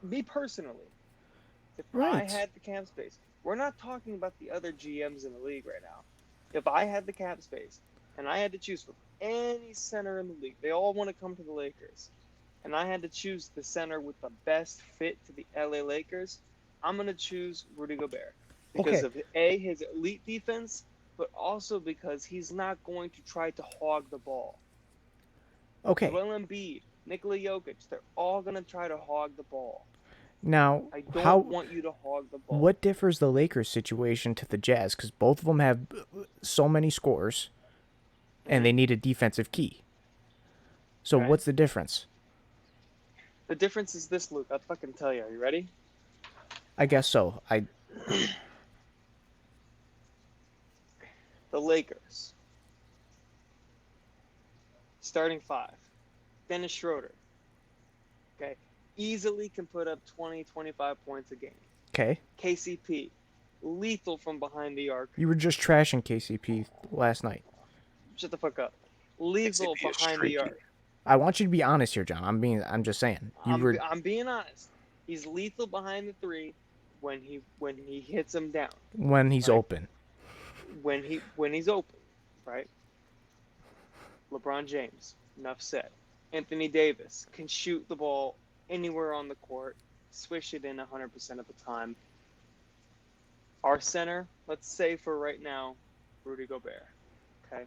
me personally, I had the cap space, we're not talking about the other GMs in the league right now. If I had the cap space and I had to choose from any center in the league, they all want to come to the Lakers, and I had to choose the center with the best fit to the LA Lakers, I'm going to choose Rudy Gobert because of his elite defense, but also because he's not going to try to hog the ball. Okay. Joel Embiid, Nikola Jokic, they're all going to try to hog the ball. Now, I don't want you to hog the ball. What differs the Lakers situation to the Jazz? Because both of them have so many scores, and they need a defensive key. So what's the difference? The difference is this, Luke. I'll fucking tell you. Are you ready? I guess so. The Lakers. Starting five. Dennis Schroeder. Okay. Easily can put up 20, 25 points a game. Okay. KCP. Lethal from behind the arc. You were just trashing KCP last night. Shut the fuck up. Lethal Exhibit behind the streaky. arc. I want you to be honest here, John. I'm just saying. I'm being honest. He's lethal behind the three when he hits him down. When he's right? open. When he's open, right? LeBron James, enough said. Anthony Davis can shoot the ball anywhere on the court, swish it in 100% of the time. Our center, let's say for right now, Rudy Gobert. Okay,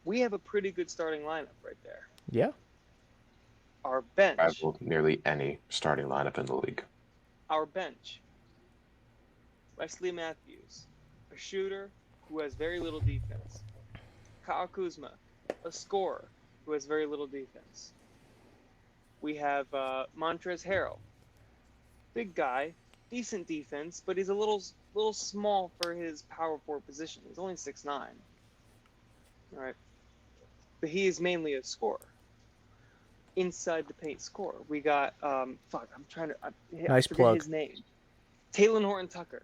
we have a pretty good starting lineup right there. Yeah. Our bench. Rival nearly any starting lineup in the league. Our bench. Wesley Matthews, a shooter who has very little defense. Kyle Kuzma, a scorer who has very little defense. We have Montrezl Harrell, big guy, decent defense, but he's a little small for his power forward position. He's only 6'9". All right, but he is mainly a scorer. Inside the paint scorer. We got I Nice forget plug. his name. Taylor Horton Tucker.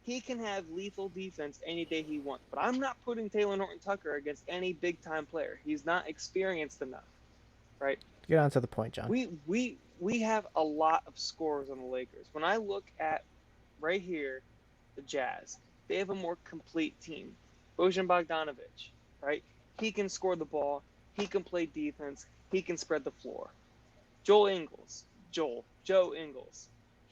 He can have lethal defense any day he wants, but I'm not putting Taylor Horton Tucker against any big time player. He's not experienced enough, right? Get on to the point, John. We have a lot of scorers on the Lakers. When I look at right here, the Jazz, they have a more complete team. Bojan Bogdanovic, right? He can score the ball. He can play defense. He can spread the floor. Joe Ingles.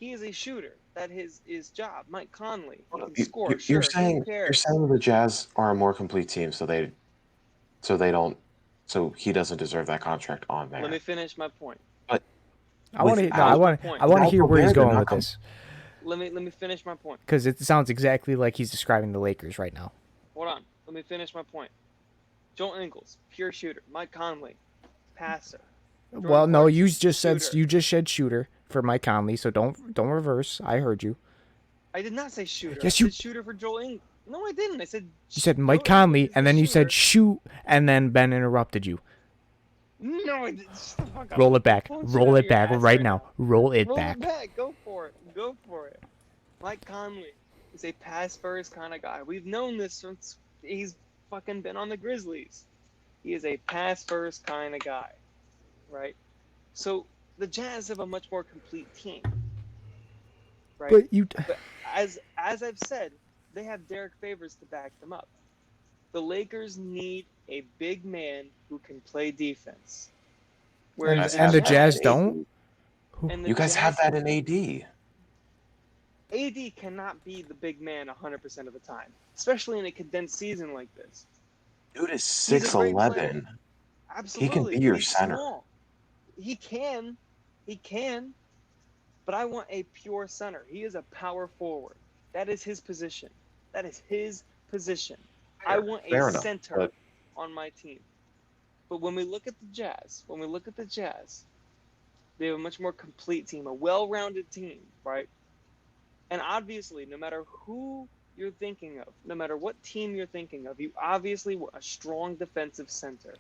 He is a shooter. That is his job. Mike Conley. He can score. You're Sure, saying the Jazz are a more complete team, so he doesn't deserve that contract on there. Let me finish my point. But I want to hear where he's going with this. Let me finish my point. Because it sounds exactly like he's describing the Lakers right now. Hold on. Let me finish my point. Joel Ingles, pure shooter. Mike Conley, passer. Well, no, you just said shooter for Mike Conley, so don't reverse. I heard you. I did not say shooter. Yes, I said shooter for Joel Ingles. No, I didn't. I said you said Mike Conley, and then you said shoot, and then Ben interrupted you. No, I didn't. Roll it back. Roll it back right now. Roll it back. Go for it. Mike Conley is a pass first kind of guy. We've known this since he's fucking been on the Grizzlies. He is a pass first kind of guy, right? So the Jazz have a much more complete team, right? But as I've said, they have Derek Favors to back them up. The Lakers need a big man who can play defense. And the Jazz don't? You guys have that in AD. AD cannot be the big man 100% of the time, especially in a condensed season like this. Dude is 6'11". Absolutely. He can be your He's center. Small. He can. But I want a pure center. He is a power forward. That is his position. I want a center on my team. But when we look at the Jazz, they have a much more complete team, a well-rounded team, right? And obviously, no matter who you're thinking of, no matter what team you're thinking of, you obviously want a strong defensive center.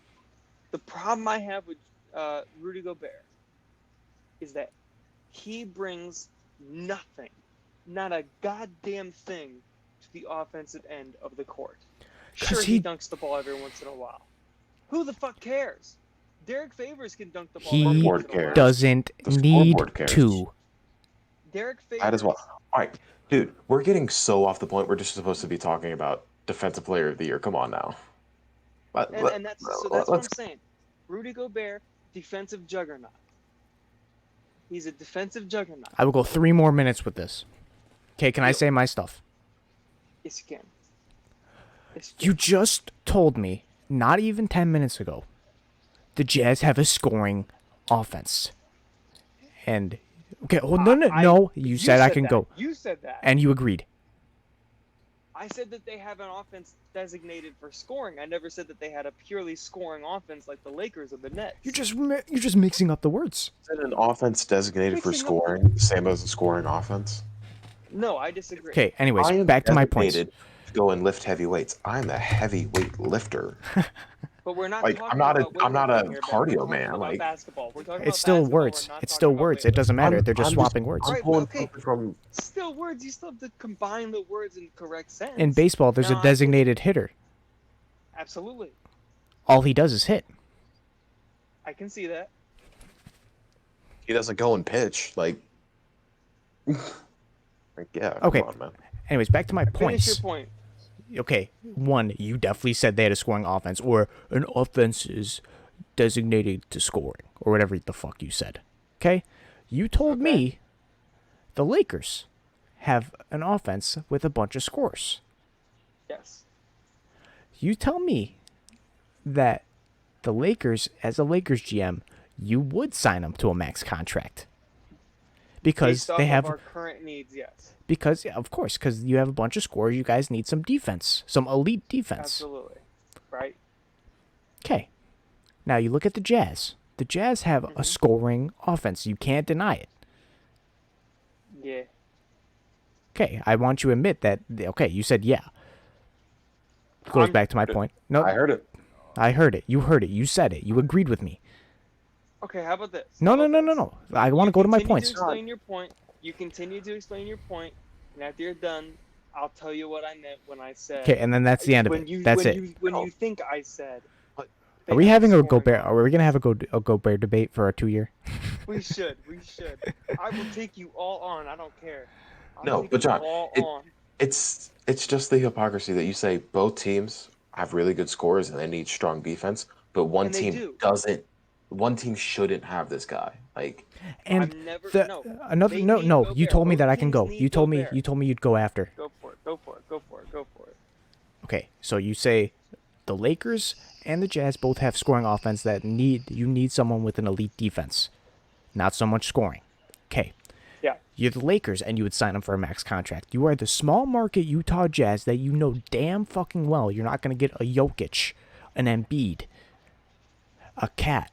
The problem I have with Rudy Gobert is that he brings nothing, not a goddamn thing to the offensive end of the court. Sure, he dunks the ball every once in a while. Who the fuck cares? Derek Favors can dunk the ball. He doesn't need to. Derek Favors. That is what. All right, dude, we're getting so off the point. We're just supposed to be talking about Defensive Player of the Year. Come on now. And that's what I'm saying. Rudy Gobert, defensive juggernaut. He's a defensive juggernaut. I will go 3 more minutes with this. Okay, can I say my stuff? Yes, you can. You just told me, not even 10 minutes ago, the Jazz have a scoring offense. And, okay, no. You said I can go. You said that. And you agreed. I said that they have an offense designated for scoring. I never said that they had a purely scoring offense like the Lakers or the Nets. You're just mixing up the words. Is it an offense designated for scoring, the same as a scoring offense? No, I disagree. Okay, anyways, back to my points. To go and lift heavy weights. I'm a heavyweight lifter. But we're not like talking about I'm not a here, cardio man. man. Like basketball. We're talking it's still words. It's still words. It doesn't matter. They're just swapping words. I'm pulling from still words. You still have to combine the words in correct sense. In baseball, there's a designated hitter. Absolutely. All he does is hit. I can see that. He doesn't go and pitch. Like yeah, Okay. come on, man. Anyways, back to my Finish your points. point. Okay, one, you definitely said they had a scoring offense, or an offense is designated to scoring, or whatever the fuck you said. Okay? You told Okay. me the Lakers have an offense with a bunch of scores. Yes. You tell me that the Lakers, as a Lakers GM, you would sign them to a max contract. Because Based off they have of our current needs, yes. because yeah, of course, because you have a bunch of scores, you guys need some defense, some elite defense. Absolutely. Right? Okay. Now you look at the Jazz. The Jazz have a scoring offense. You can't deny it. Yeah. Okay, I want you to admit that. Okay, you said yeah. Goes back to my point. No, I heard it. I heard it. You heard it. You said it. You agreed with me. Okay, how about this? No, How no, about no, no, this? no. I want to go to my Continue points. to explain your point. You continue to explain your point, and after you're done, I'll tell you what I meant when I said. Okay, and then that's the end of when it. You, That's when it. You, when you think I said. Are we having a Gobert? Are we gonna have a Gobert debate for our 2 year? We should. We should. I will take you all on. I don't care. No, take but you John, all it- on. It's just the hypocrisy that you say both teams have really good scores and they need strong defense, but one And they team do. doesn't. One team shouldn't have this guy. Like And I've never. the No. another They no need no. You Gobert. told me Both that I can teams go. need You told Gobert. me you'd go after. Go for it. Go for it. Go for it. Go for it. Go for it. Okay, so you say the Lakers and the Jazz both have scoring offense that you need someone with an elite defense, not so much scoring. Okay. Yeah. You're the Lakers and you would sign them for a max contract. You are the small market Utah Jazz that you know damn fucking well you're not going to get a Jokic, an Embiid, a Cat,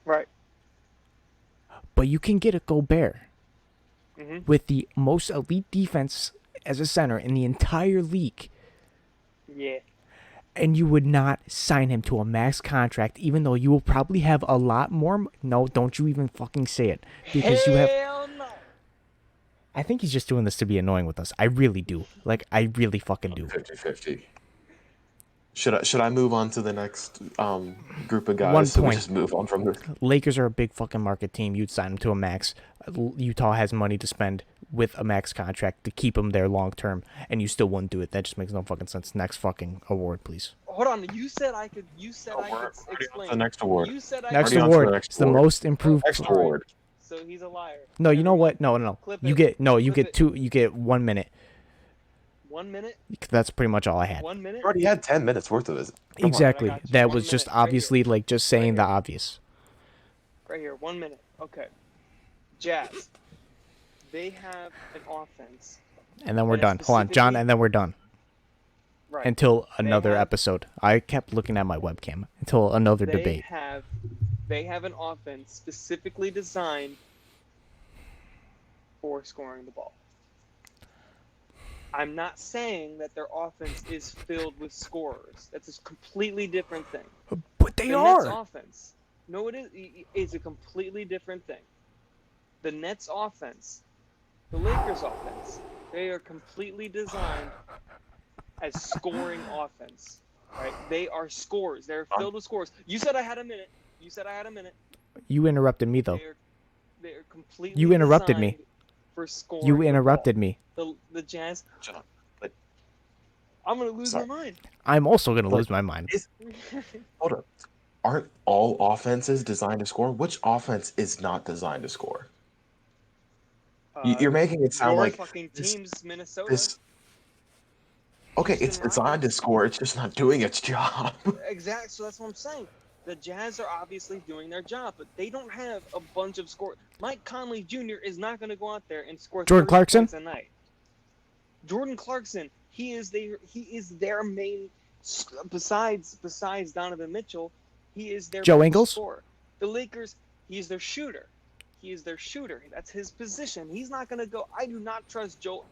Right. but you can get a Gobert Mhm. with the most elite defense as a center in the entire league. Yeah. And you would not sign him to a max contract, even though you will probably have a lot more. No, don't you even fucking say it, because you have. Hell no. I think he's just doing this to be annoying with us. I really do. Like, I really fucking do. 50-50. Should I move on to the next group of guys? 1 So we point. just move on from this. Lakers are a big fucking market team. You'd sign him to a max. Utah has money to spend with a max contract to keep him there long term, and you still wouldn't do it. That just makes no fucking sense. Next fucking award, please. Hold on. You said I could. You said Oh, I we're could already on to explain. the next award. You said I Next could. Already on to the award. next It's the award. most improved. Next award. So he's a liar. No, you know Everyone, what? No. clip You it. get no. You Clip get it. two. You get 1 minute. 1 minute. That's pretty much all I had. 1 minute. You already had 10 minutes worth of it. Come on. Exactly. I got you. That 1 was just minute, right obviously like just saying the obvious. Right here. 1 minute. Okay. Jazz. They have an offense. And then we're And done. Hold on, John, specifically- and then we're done. Right. Until another have- episode. I kept looking at my webcam. Until another they debate. They have an offense specifically designed for scoring the ball. I'm not saying that their offense is filled with scorers. That's a completely different thing. But they The Nets are. offense. No, it is. It's a completely different thing. The Nets offense, the Lakers offense, they are completely designed as scoring offense. Right? They are scores. They're filled with scores. You said I had a minute. You interrupted me though. They're completely. You interrupted me. designed For scoring. You the interrupted ball. me. The Jazz. John, but I'm gonna lose Sorry. my mind. I'm also gonna lose my mind. hold on. Aren't all offenses designed to score? Which offense is not designed to score? You're making it sound your like fucking this- team's Minnesota. Okay, Houston it's designed to Rockets. score. It's just not doing its job. Exactly. So that's what I'm saying. The Jazz are obviously doing their job, but they don't have a bunch of scores. Mike Conley Jr. is not going to go out there and score Jordan 30 Clarkson? points a night. Jordan Clarkson, he is their main. Besides Donovan Mitchell, he is their Joe main Ingles? scorer. The Lakers, he is their shooter. That's his position. He's not going to go. I do not trust Joe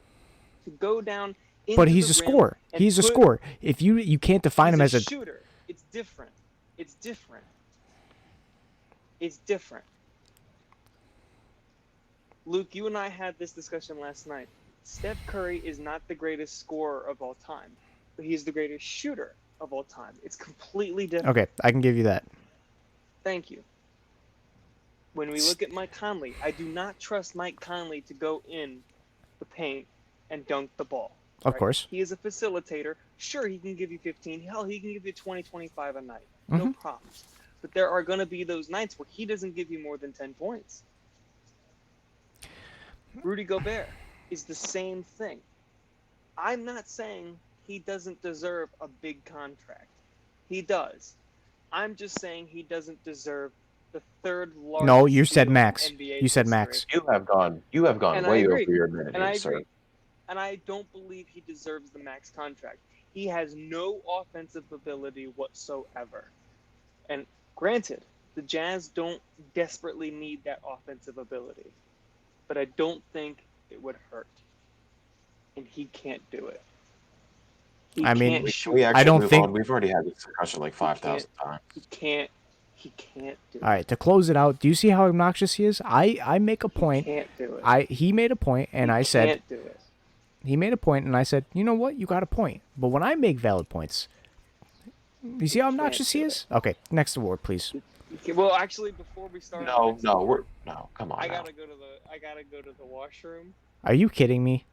to go down. But into he's the a rim scorer. and He's a put- scorer. If you can't define him He's as a shooter. It's different. It's different. Luke, you and I had this discussion last night. Steph Curry is not the greatest scorer of all time, but he's the greatest shooter of all time. It's completely different. Okay, I can give you that. Thank you. When we look at Mike Conley, I do not trust Mike Conley to go in the paint and dunk the ball. Of course. He is a facilitator. Sure, he can give you 15. Hell, he can give you 20, 25 a night. No problems. But there are going to be those nights where he doesn't give you more than 10 points. Rudy Gobert is the same thing. I'm not saying he doesn't deserve a big contract. He does. I'm just saying he doesn't deserve the third largest. No, you said deal in max. NBA You said history. max. You have gone And way I over agree. your minute, And I sir. agree. And I don't believe he deserves the max contract. He has no offensive ability whatsoever. And granted, the Jazz don't desperately need that offensive ability. But I don't think it would hurt. And he can't do it. He I mean, can't shoot. We actually I don't move think- on. We've already had this discussion like 5,000 times. He can't do it. All right, to close it out, do you see how obnoxious he is? I make a point. He can't do it. He made a point, and I said Can't do it. he made a point, and I said, you know what, you got a point. But when I make valid points, you see how obnoxious he do is? Okay, next award, please. Okay, well, actually, before we start, No, come on. I now. gotta go to the washroom. Are you kidding me?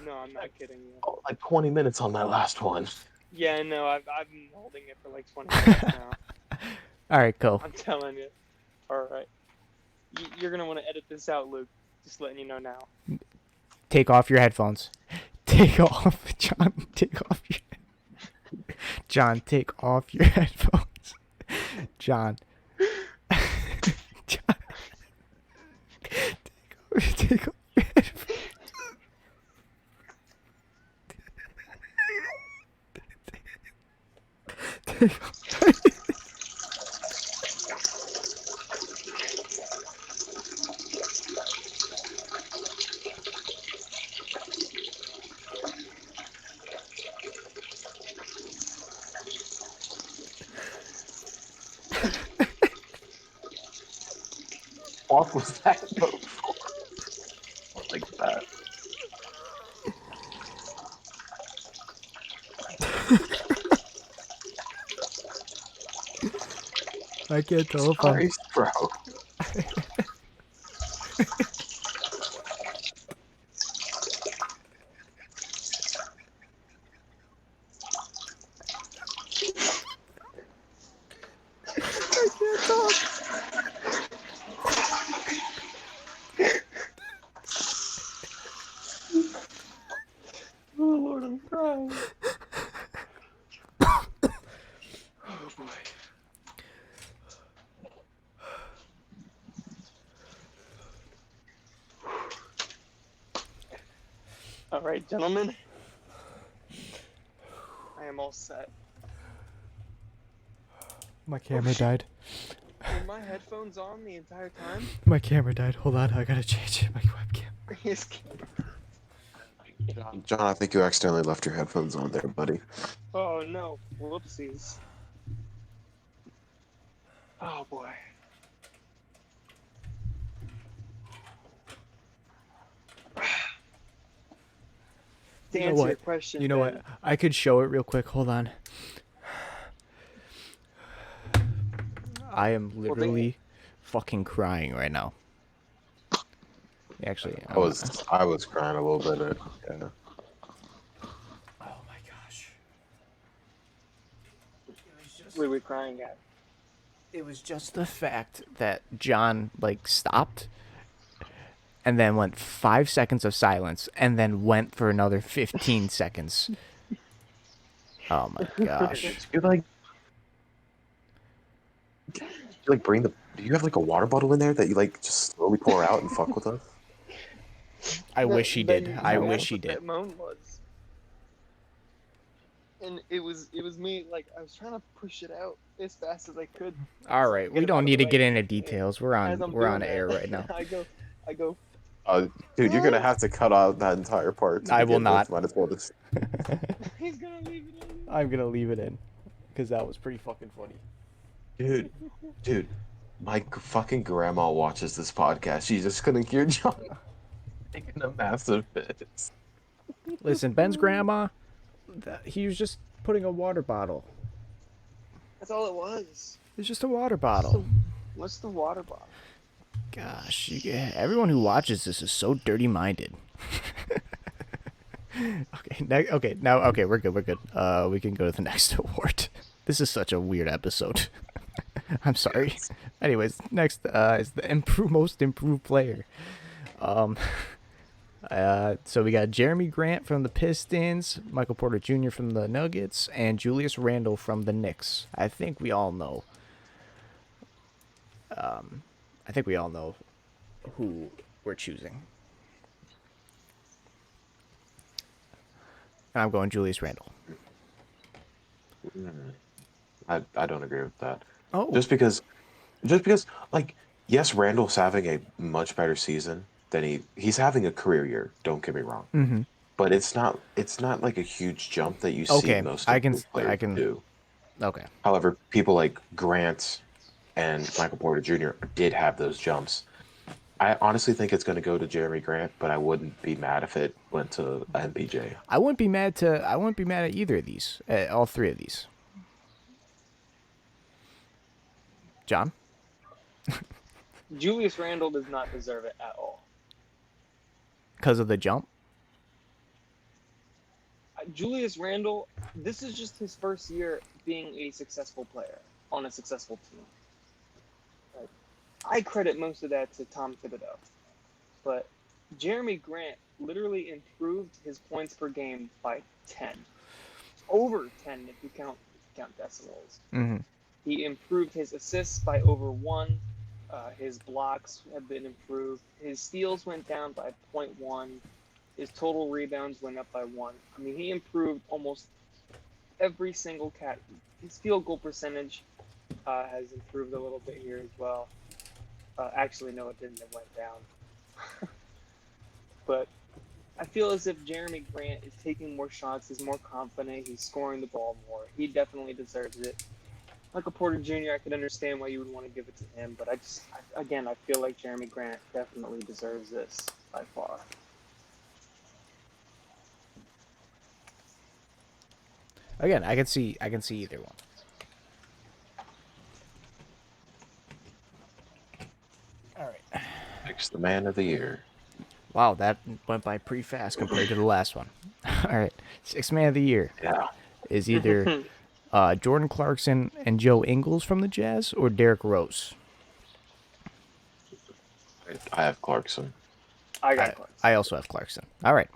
No, I'm not kidding you. Oh, like 20 minutes on that last one. Yeah, no, I've been holding it for like 20 minutes now. All right, cool. I'm telling you. All right, you're gonna want to edit this out, Luke. Just letting you know now. Take off your headphones. Take off, John. Take off your. John, take off your headphones. John. John. Take off your headphones. Take off. What was that vote for? Like that. I can't tell if I'm. Christ, bro. Oh Lord, I'm crying. Oh boy. All right, gentlemen. I am all set. My camera died. Were my headphones on the entire time? My camera died. Hold on, I gotta change my webcam. Yes. John, I think you accidentally left your headphones on there, buddy. Oh no. Whoopsies. Oh boy. To You know answer what? your question, You know Ben, what? I could show it real quick. Hold on. I am literally fucking crying right now. Actually, I was crying a little bit. Yeah. Oh my gosh. What are we crying at? It was just the fact that John like stopped and then went 5 seconds of silence and then went for another 15 seconds. Oh my gosh. You bring the. Do you have like a water bottle in there that you like just slowly pour out and fuck with us? I wish he Ben, did. you I know wish he what did. That moan was. And it was me, like, I was trying to push it out as fast as I could. All right, we Get it out don't of need the to get way. into details. We're As on I'm we're on doing air that, right now. I go, Dude, you're gonna have to cut out that entire part. to I will begin not. with. Might as well just. he's gonna leave it in. I'm gonna leave it in because that was pretty fucking funny. Dude, my fucking grandma watches this podcast. She's just gonna hear John taking a massive piss. Listen, Ben's grandma, he was just putting a water bottle. That's all it was. It's just a water bottle. What's the water bottle? Gosh, everyone who watches this is so dirty-minded. Okay, we're good. We can go to the next award. This is such a weird episode. I'm sorry. Anyways, next is the most improved player. So we got Jeremy Grant from the Pistons, Michael Porter Jr. from the Nuggets, and Julius Randle from the Knicks. I think we all know. Who we're choosing. And I'm going Julius Randle. I don't agree with that. Oh, Just because, like, yes, Randall's having a much better season than he's having a career year. Don't get me wrong, mm-hmm. but it's not like a huge jump that you Okay, see most I of can the players do. Okay. However, people like Grant and Michael Porter Jr. did have those jumps. I honestly think it's going to go to Jeremy Grant, but I wouldn't be mad if it went to MPJ. I wouldn't be mad at either of these. All three of these. John? Julius Randle does not deserve it at all. Because of the jump? Julius Randle, this is just his first year being a successful player on a successful team. Like, I credit most of that to Tom Thibodeau. But Jeremy Grant literally improved his points per game by 10. Over 10 if you count decimals. Mm-hmm. He improved his assists by over 1. His blocks have been improved. His steals went down by 0.1. His total rebounds went up by 1. I mean, he improved almost every single cat. His field goal percentage has improved a little bit here as well. Actually, no, it didn't. It went down. But I feel as if Jeremy Grant is taking more shots. He's more confident. He's scoring the ball more. He definitely deserves it. Michael Porter Jr., I could understand why you would want to give it to him, but I feel like Jeremy Grant definitely deserves this by far. Again, I can see either one. All right. Next, the man of the year. Wow, that went by pretty fast compared to the last one. All right. Sixth man of the year is either Jordan Clarkson and Joe Ingles from the Jazz or Derrick Rose. I have Clarkson. I got Clarkson. I also have Clarkson. All right.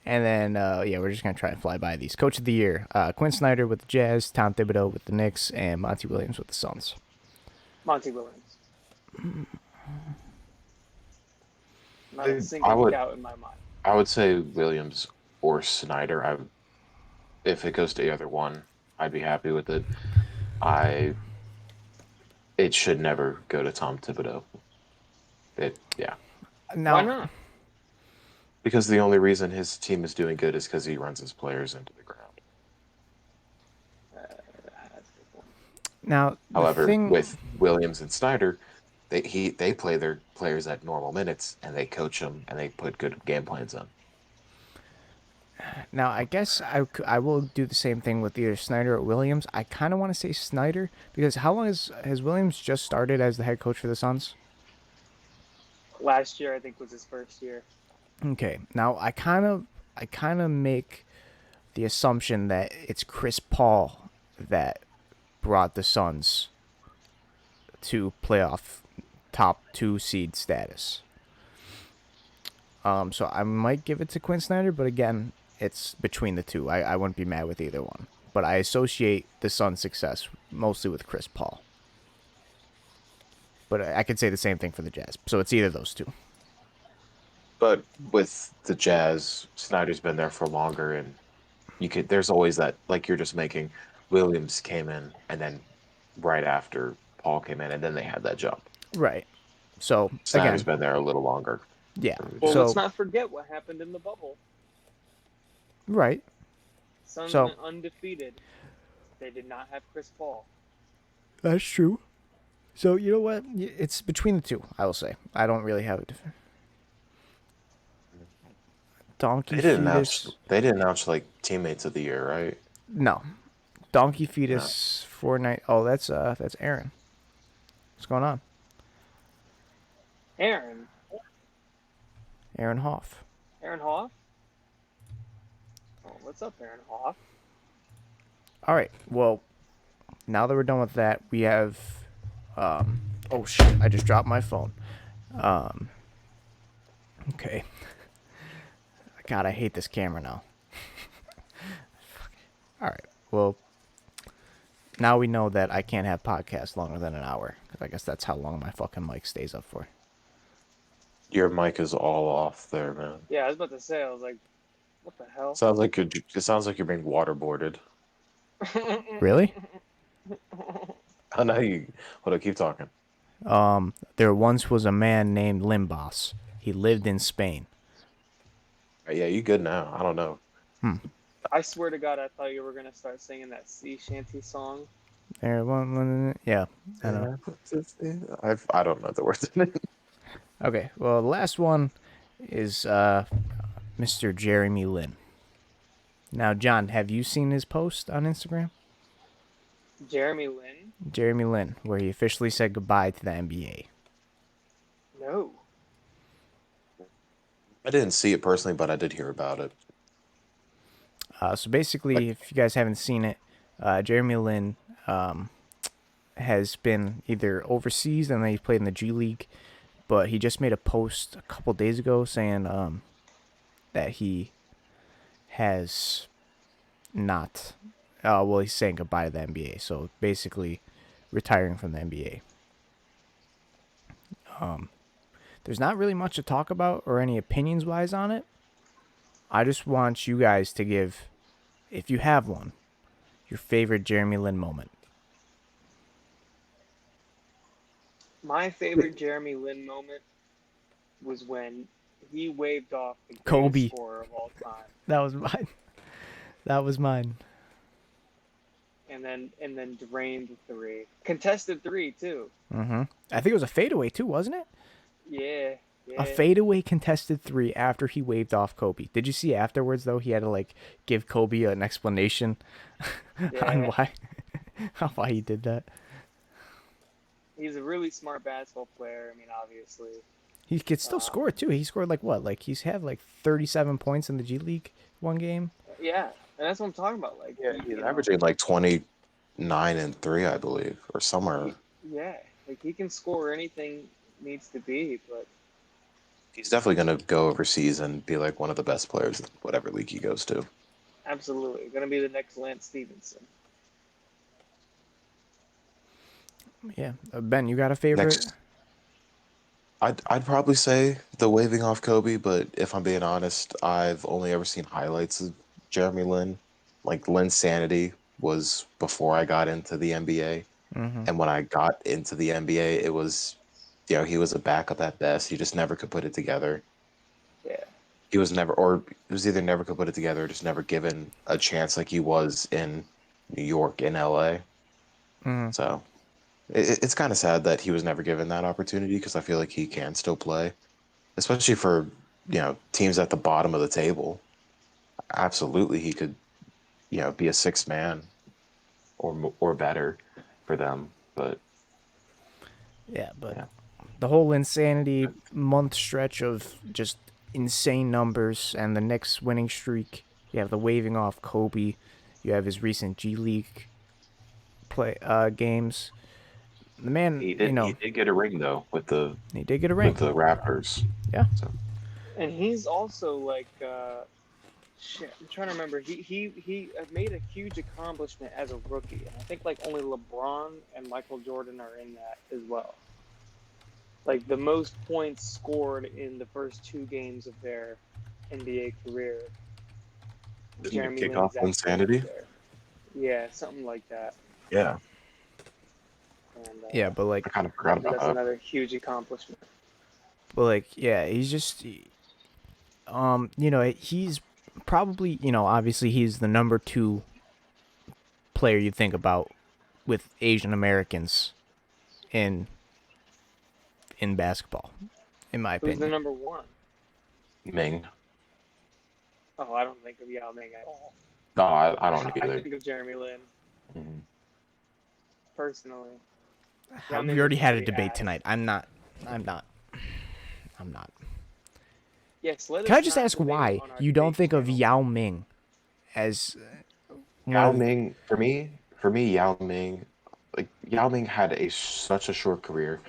And then, we're just going to try and fly by these. Coach of the Year, Quinn Snyder with the Jazz, Tom Thibodeau with the Knicks, and Monty Williams with the Suns. Monty Williams. Not a single doubt in my mind. I would say Williams or Snyder. If it goes to either one, I'd be happy with it. It should never go to Tom Thibodeau. Now, why not? Because the only reason his team is doing good is because he runs his players into the ground. Now, however, with Williams and Snyder, they play their players at normal minutes, and they coach them, and they put good game plans on. Now, I guess I will do the same thing with either Snyder or Williams. I kind of want to say Snyder, because how long has Williams just started as the head coach for the Suns? Last year, I think, was his first year. Okay. Now, I kind of make the assumption that it's Chris Paul that brought the Suns to playoff top 2 seed status. So I might give it to Quinn Snyder, but again, it's between the two. I wouldn't be mad with either one. But I associate the Suns' success mostly with Chris Paul. But I could say the same thing for the Jazz. So it's either of those two. But with the Jazz, Snyder's been there for longer, and there's always that, like you're just making, Williams came in, and then right after Paul came in, and then they had that jump. Right. So Snyder's been there a little longer. Yeah. Well, let's not forget what happened in the bubble. Right. Suns went undefeated. They did not have Chris Paul. That's true. So you know what? It's between the two. I will say. I don't really have a different. Donkey They didn't announce. Fetus. They didn't announce like teammates of the year, right? No. Donkey No. Fetus Fortnite. Oh, that's Aaron. What's going on? Aaron. Aaron Hoff. Aaron Hoff? Oh, what's up, Aaron Hoff? All right. Well, now that we're done with that, we have. Oh shit! I just dropped my phone. Okay. God, I hate this camera now. All right. Well, now we know that I can't have podcasts longer than an hour. 'Cause I guess that's how long my fucking mic stays up for. Your mic is all off there, man. Yeah, I was about to say, I was like, what the hell? Sounds like you're. It sounds like you're being waterboarded. Really? I know you. Hold on, keep talking. There once was a man named Limbas. He lived in Spain. Yeah, you good now? I don't know. I swear to God, I thought you were going to start singing that sea shanty song. Yeah, I know. I don't know the words. Okay, well, the last one is Mr. Jeremy Lin. Now, John, have you seen his post on Instagram? Jeremy Lin? Jeremy Lin, where he officially said goodbye to the NBA. No. I didn't see it personally, but I did hear about it. So basically, if you guys haven't seen it, Jeremy Lin has been either overseas and then he's played in the G League, but he just made a post a couple days ago saying that he has not. Well, he's saying goodbye to the NBA. So basically, retiring from the NBA. There's not really much to talk about or any opinions wise on it. I just want you guys to give, if you have one, your favorite Jeremy Lin moment. My favorite Jeremy Lin moment was when he waved off the greatest Kobe. scorer of all time. That was mine. That was mine. And then drained the three. Contested three, too. I think it was a fadeaway too, wasn't it? Yeah. A fadeaway contested three after he waved off Kobe. Did you see afterwards though? He had to like give Kobe an explanation on why he did that. He's a really smart basketball player. I mean, obviously. He could still score too. He scored like what? Like he's had like 37 points in the G League one game. Yeah, and that's what I'm talking about. Like, Yeah, he's averaging like 29 and 3, I believe, or somewhere. Yeah, like he can score anything needs to be, but He's definitely going to go overseas and be like one of the best players in whatever league he goes to. absolutely gonna be the next Lance Stevenson. Yeah, Ben, you got a favorite? Next, I'd probably say the waving off Kobe, but if I'm being honest, I've only ever seen highlights of Jeremy Lin. Like Lin's sanity was before I got into the NBA, and when I got into the NBA, it was, he was a backup at best. He just never could put it together. Yeah, He was never, or it was either never could put it together, or just never given a chance like he was in New York and LA. So it's kind of sad that he was never given that opportunity because I feel like he can still play, especially for teams at the bottom of the table. Absolutely, he could be a sixth man or better for them. But the whole insanity month stretch of just insane numbers and the Knicks winning streak. You have the waving off Kobe. You have his recent G League games. The man, he did get a ring though with the ring with the Raptors. Yeah. So. and he's also like, shit. I'm trying to remember. He made a huge accomplishment as a rookie, and I think like only LeBron and Michael Jordan are in that as well. Like the most points scored in the first 2 games of their NBA career. Didn't kick off insanity? Yeah, something like that. Yeah. And, but like I kind of forgot about that's that. another huge accomplishment. But like, yeah, he's just, he's probably, obviously he's the number 2 player you think about with Asian Americans in basketball, in my opinion. Who's the number 1? Ming. Oh, I don't think of Yao Ming at all. No, I don't I either. think of Jeremy Lin, Mhm. personally. Yao We Ming was already a had a complete debate ass. tonight. I'm not. I'm not. I'm not. Yes, let Can us I just not ask debate why on our you don't debate think of channel. Yao Ming as one Yao of? Ming, for me, Yao Ming, like Yao Ming had such a short career.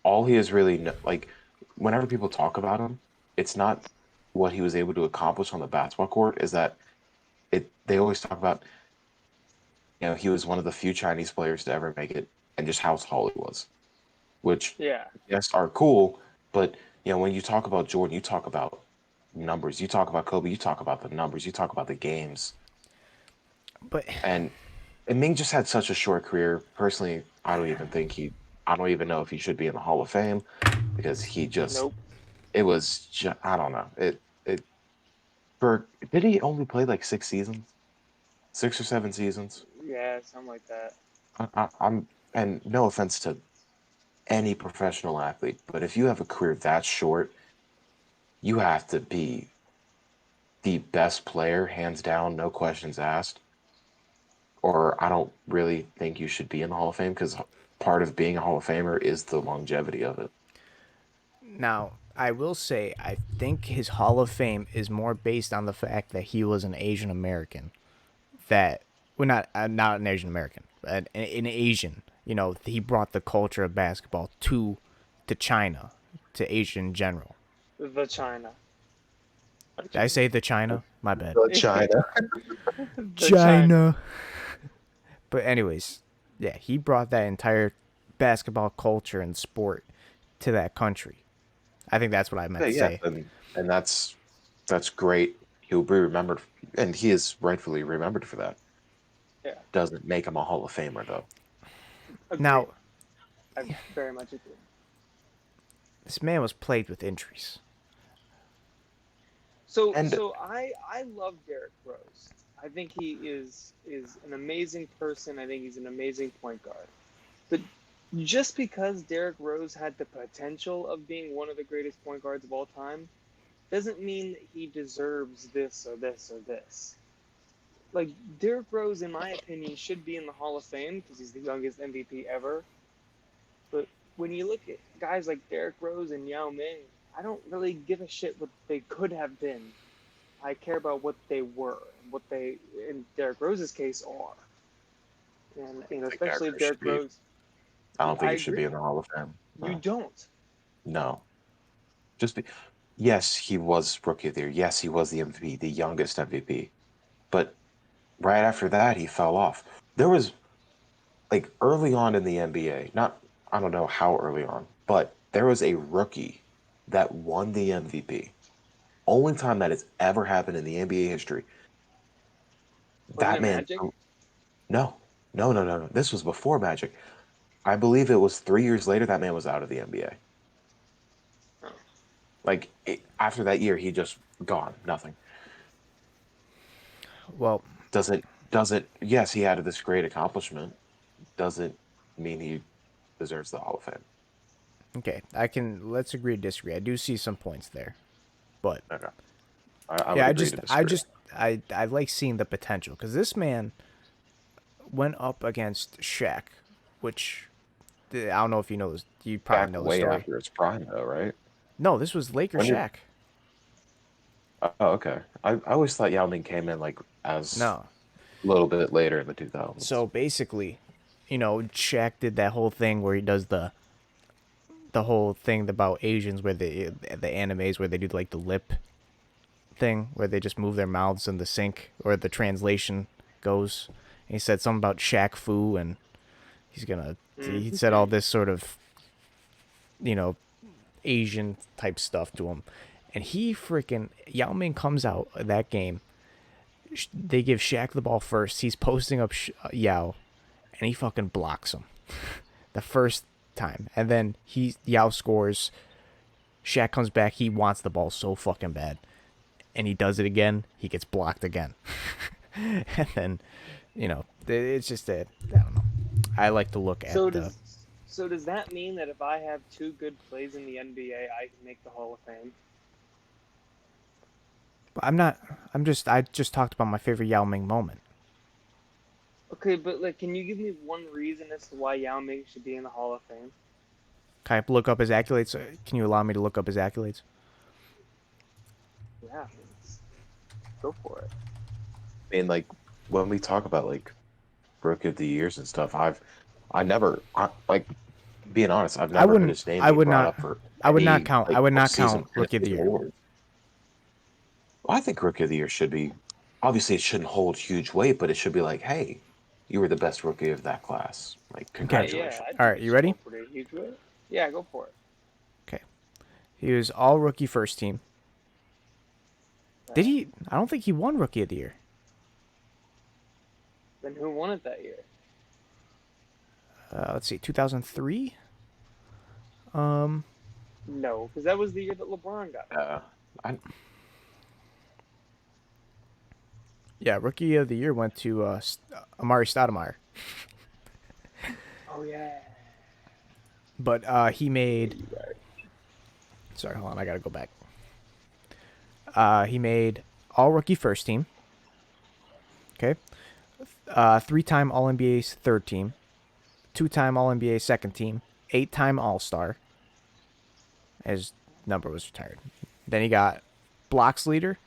All he is really like, whenever people talk about him, it's not what he was able to accomplish on the basketball court. Is that it? They always talk about, he was one of the few Chinese players to ever make it, and just how tall he was, which Yeah. yes are cool, but when you talk about Jordan, you talk about numbers. You talk about Kobe, you talk about the numbers. You talk about the games, But and Ming just had such a short career. Personally, I don't even know if he should be in the Hall of Fame because Nope. it was just, I don't know. Did he only play like 6 seasons, 6 or 7 seasons? Yeah, something like that. I'm, and no offense to any professional athlete, but if you have a career that short, you have to be the best player, hands down, no questions asked. Or I don't really think you should be in the Hall of Fame because part of being a Hall of Famer is the longevity of it. now I will say I think his Hall of Fame is more based on the fact that he was an Asian American. That well, not an Asian American, but an Asian. He brought the culture of basketball to China, to Asia in general. The China. Did I say the China? My bad. The China. The China. But anyways, yeah, he brought that entire basketball culture and sport to that country. I think that's what I meant Yeah, to yeah, say. and that's great. He'll be remembered, and he is rightfully remembered for that. Yeah. Doesn't make him a Hall of Famer though. Agreed. Now, I very much agree. this man was plagued with injuries. So And so I love Derrick Rose. I think he is an amazing person. I think he's an amazing point guard. But just because Derrick Rose had the potential of being one of the greatest point guards of all time doesn't mean that he deserves this or this or this. Like Derrick Rose, in my opinion, should be in the Hall of Fame because he's the youngest MVP ever. But when you look at guys like Derrick Rose and Yao Ming, I don't really give a shit what they could have been. I care about what they were and what they, in Derrick Rose's case, are. And I think Derrick especially Rose should Derrick be. Rose, I don't think I he should be agree. in the Hall of Fame. You No, don't. no. Just be. Yes, he was Rookie of the Year. Yes, he was the MVP, the youngest MVP. But right after that, he fell off. There was like early on in the NBA, not I don't know how early on, but there was a rookie that won the MVP. Only time that it's ever happened in the NBA history. Wasn't That it man, Magic? no, no. This was before Magic. I believe it was 3 years later that man was out of the NBA. Oh. Like after that year, he just gone, nothing. Well, Doesn't yes, he had this great accomplishment. Doesn't mean he deserves the Hall of Fame. okay, let's agree to disagree. I do see some points there, but Okay, I yeah, would agree to disagree. I like seeing the potential because this man went up against Shaq, which I don't know if you know this. You probably Back know the way story. after its prime, though, right? No, this was Laker When did? Shaq. Oh, okay. I always thought Yao Ming came in like as No, a little bit later in the 2000s. so basically, Shaq did that whole thing where he does the whole thing about Asians where the animes where they do like the lip thing where they just move their mouths in the sync or the translation goes. And he said something about Shaq Fu and he said all this sort of you know Asian type stuff to him. And he freaking Yao Ming comes out of that game. They give Shaq the ball first. He's posting up Yao, and he fucking blocks him the first time. And then Yao scores. Shaq comes back. He wants the ball so fucking bad, and he does it again. He gets blocked again, and then it's just I don't know. I like to look at So the. does that mean that if I have two good plays in the NBA, I can make the Hall of Fame? I'm not. I just talked about my favorite Yao Ming moment. Okay, but like, can you give me one reason as to why Yao Ming should be in the Hall of Fame? Can I look up his accolades? Can you allow me to look up his accolades? Yeah, go for it. I mean, like when we talk about like rookie of the years and stuff, like being honest, I've I never heard wouldn't. his name I be would brought not. up for I would not any count. I like would not postseason count Rookie of the Year. awards. Well, I think rookie of the year should be obviously it shouldn't hold huge weight, but it should be like, hey, you were the best rookie of that class. Like, Okay. Yeah, congratulations. I All think right. it You should ready? hold pretty huge weight. Yeah, go for it. Okay. He was all rookie first team. Did Right. he? I don't think he won Rookie of the Year. Then who won it that year? Let's see, 2003. No, because that was the year that LeBron got it. I, Yeah, Rookie of the Year went to Amari Stoudemire. Oh yeah. But he Yeah, made. you got it. Sorry, hold on. I gotta go back. He made all rookie first team. Okay. 3-time All NBA's third team. 2-time All NBA second team. 8-time All Star. His number was retired. Then he got blocks leader.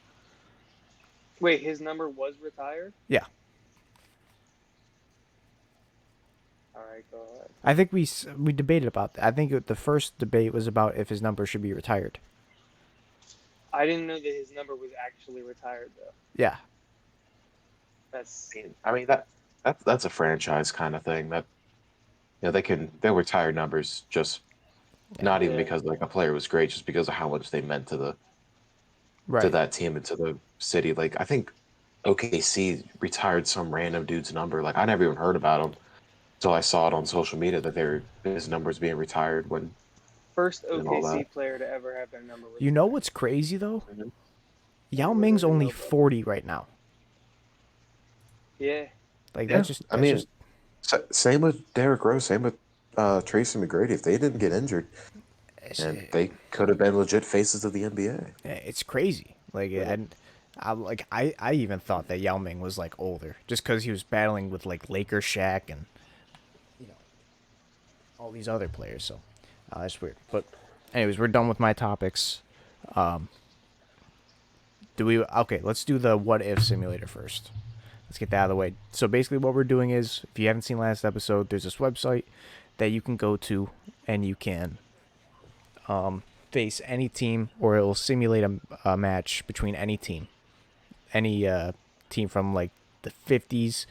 Wait, his number was retired? Yeah. All right, go ahead. I think we debated about that. I think the first debate was about if his number should be retired. I didn't know that his number was actually retired though. Yeah. That's I mean that's a franchise kind of thing that they'll retire numbers just not even yeah. because like a player was great, just because of how much they meant to Right. that team and to the city. Like I think OKC retired some random dude's number. Like I never even heard about him until I saw it on social media that his number's being retired when First and all that. OKC player to ever have their number retired. You know what's crazy though? Mhm. Yao What Ming's does he only know about? 40 right now. Yeah. Like Yeah, that's I mean, just same with Derrick Rose, same with Tracy McGrady. If they didn't get injured, and they could have been legit faces of the NBA. it's crazy. Like I even thought that Yao Ming was like older just because he was battling with like Laker Shaq and all these other players. So that's weird. But anyways, we're done with my topics. Do we? Okay, let's do the what if simulator first. Let's get that out of the way. So basically, what we're doing is, if you haven't seen last episode, there's this website that you can go to, and you can face any team, or it will simulate a match between any team from like the 50s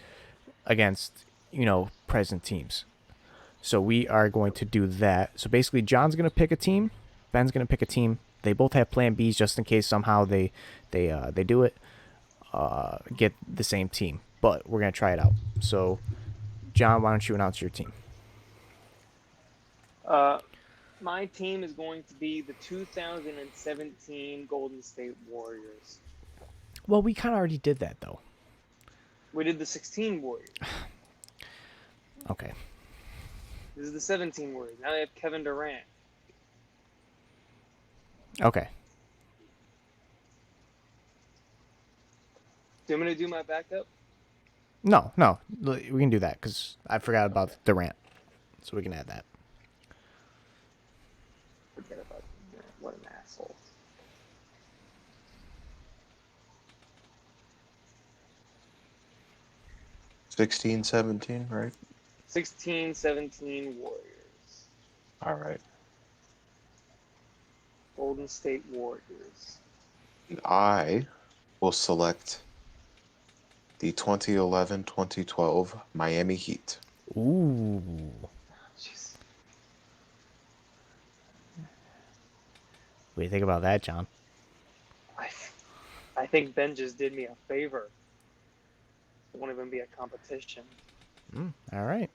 against present teams. So we are going to do that. So basically, John's going to pick a team, Ben's going to pick a team. They both have plan Bs just in case somehow they do it. Get the same team, but we're gonna try it out. So, John, why don't you announce your team? My team is going to be the 2017 Golden State Warriors. Well, we kind of already did that though. We did the 16 Warriors. Okay. This is the 17 Warriors. Now they have Kevin Durant. Okay. Do you want me to do my backup? No, we can do that because I forgot about Durant, so we can add that. Forget about Durant. What an asshole. $16, $17, right? 16, 17 Warriors. All right. Golden State Warriors. I will select the 2011-2012 Miami Heat. Ooh. Jeez. What do you think about that, John? I think Ben just did me a favor. It won't even be a competition. All right.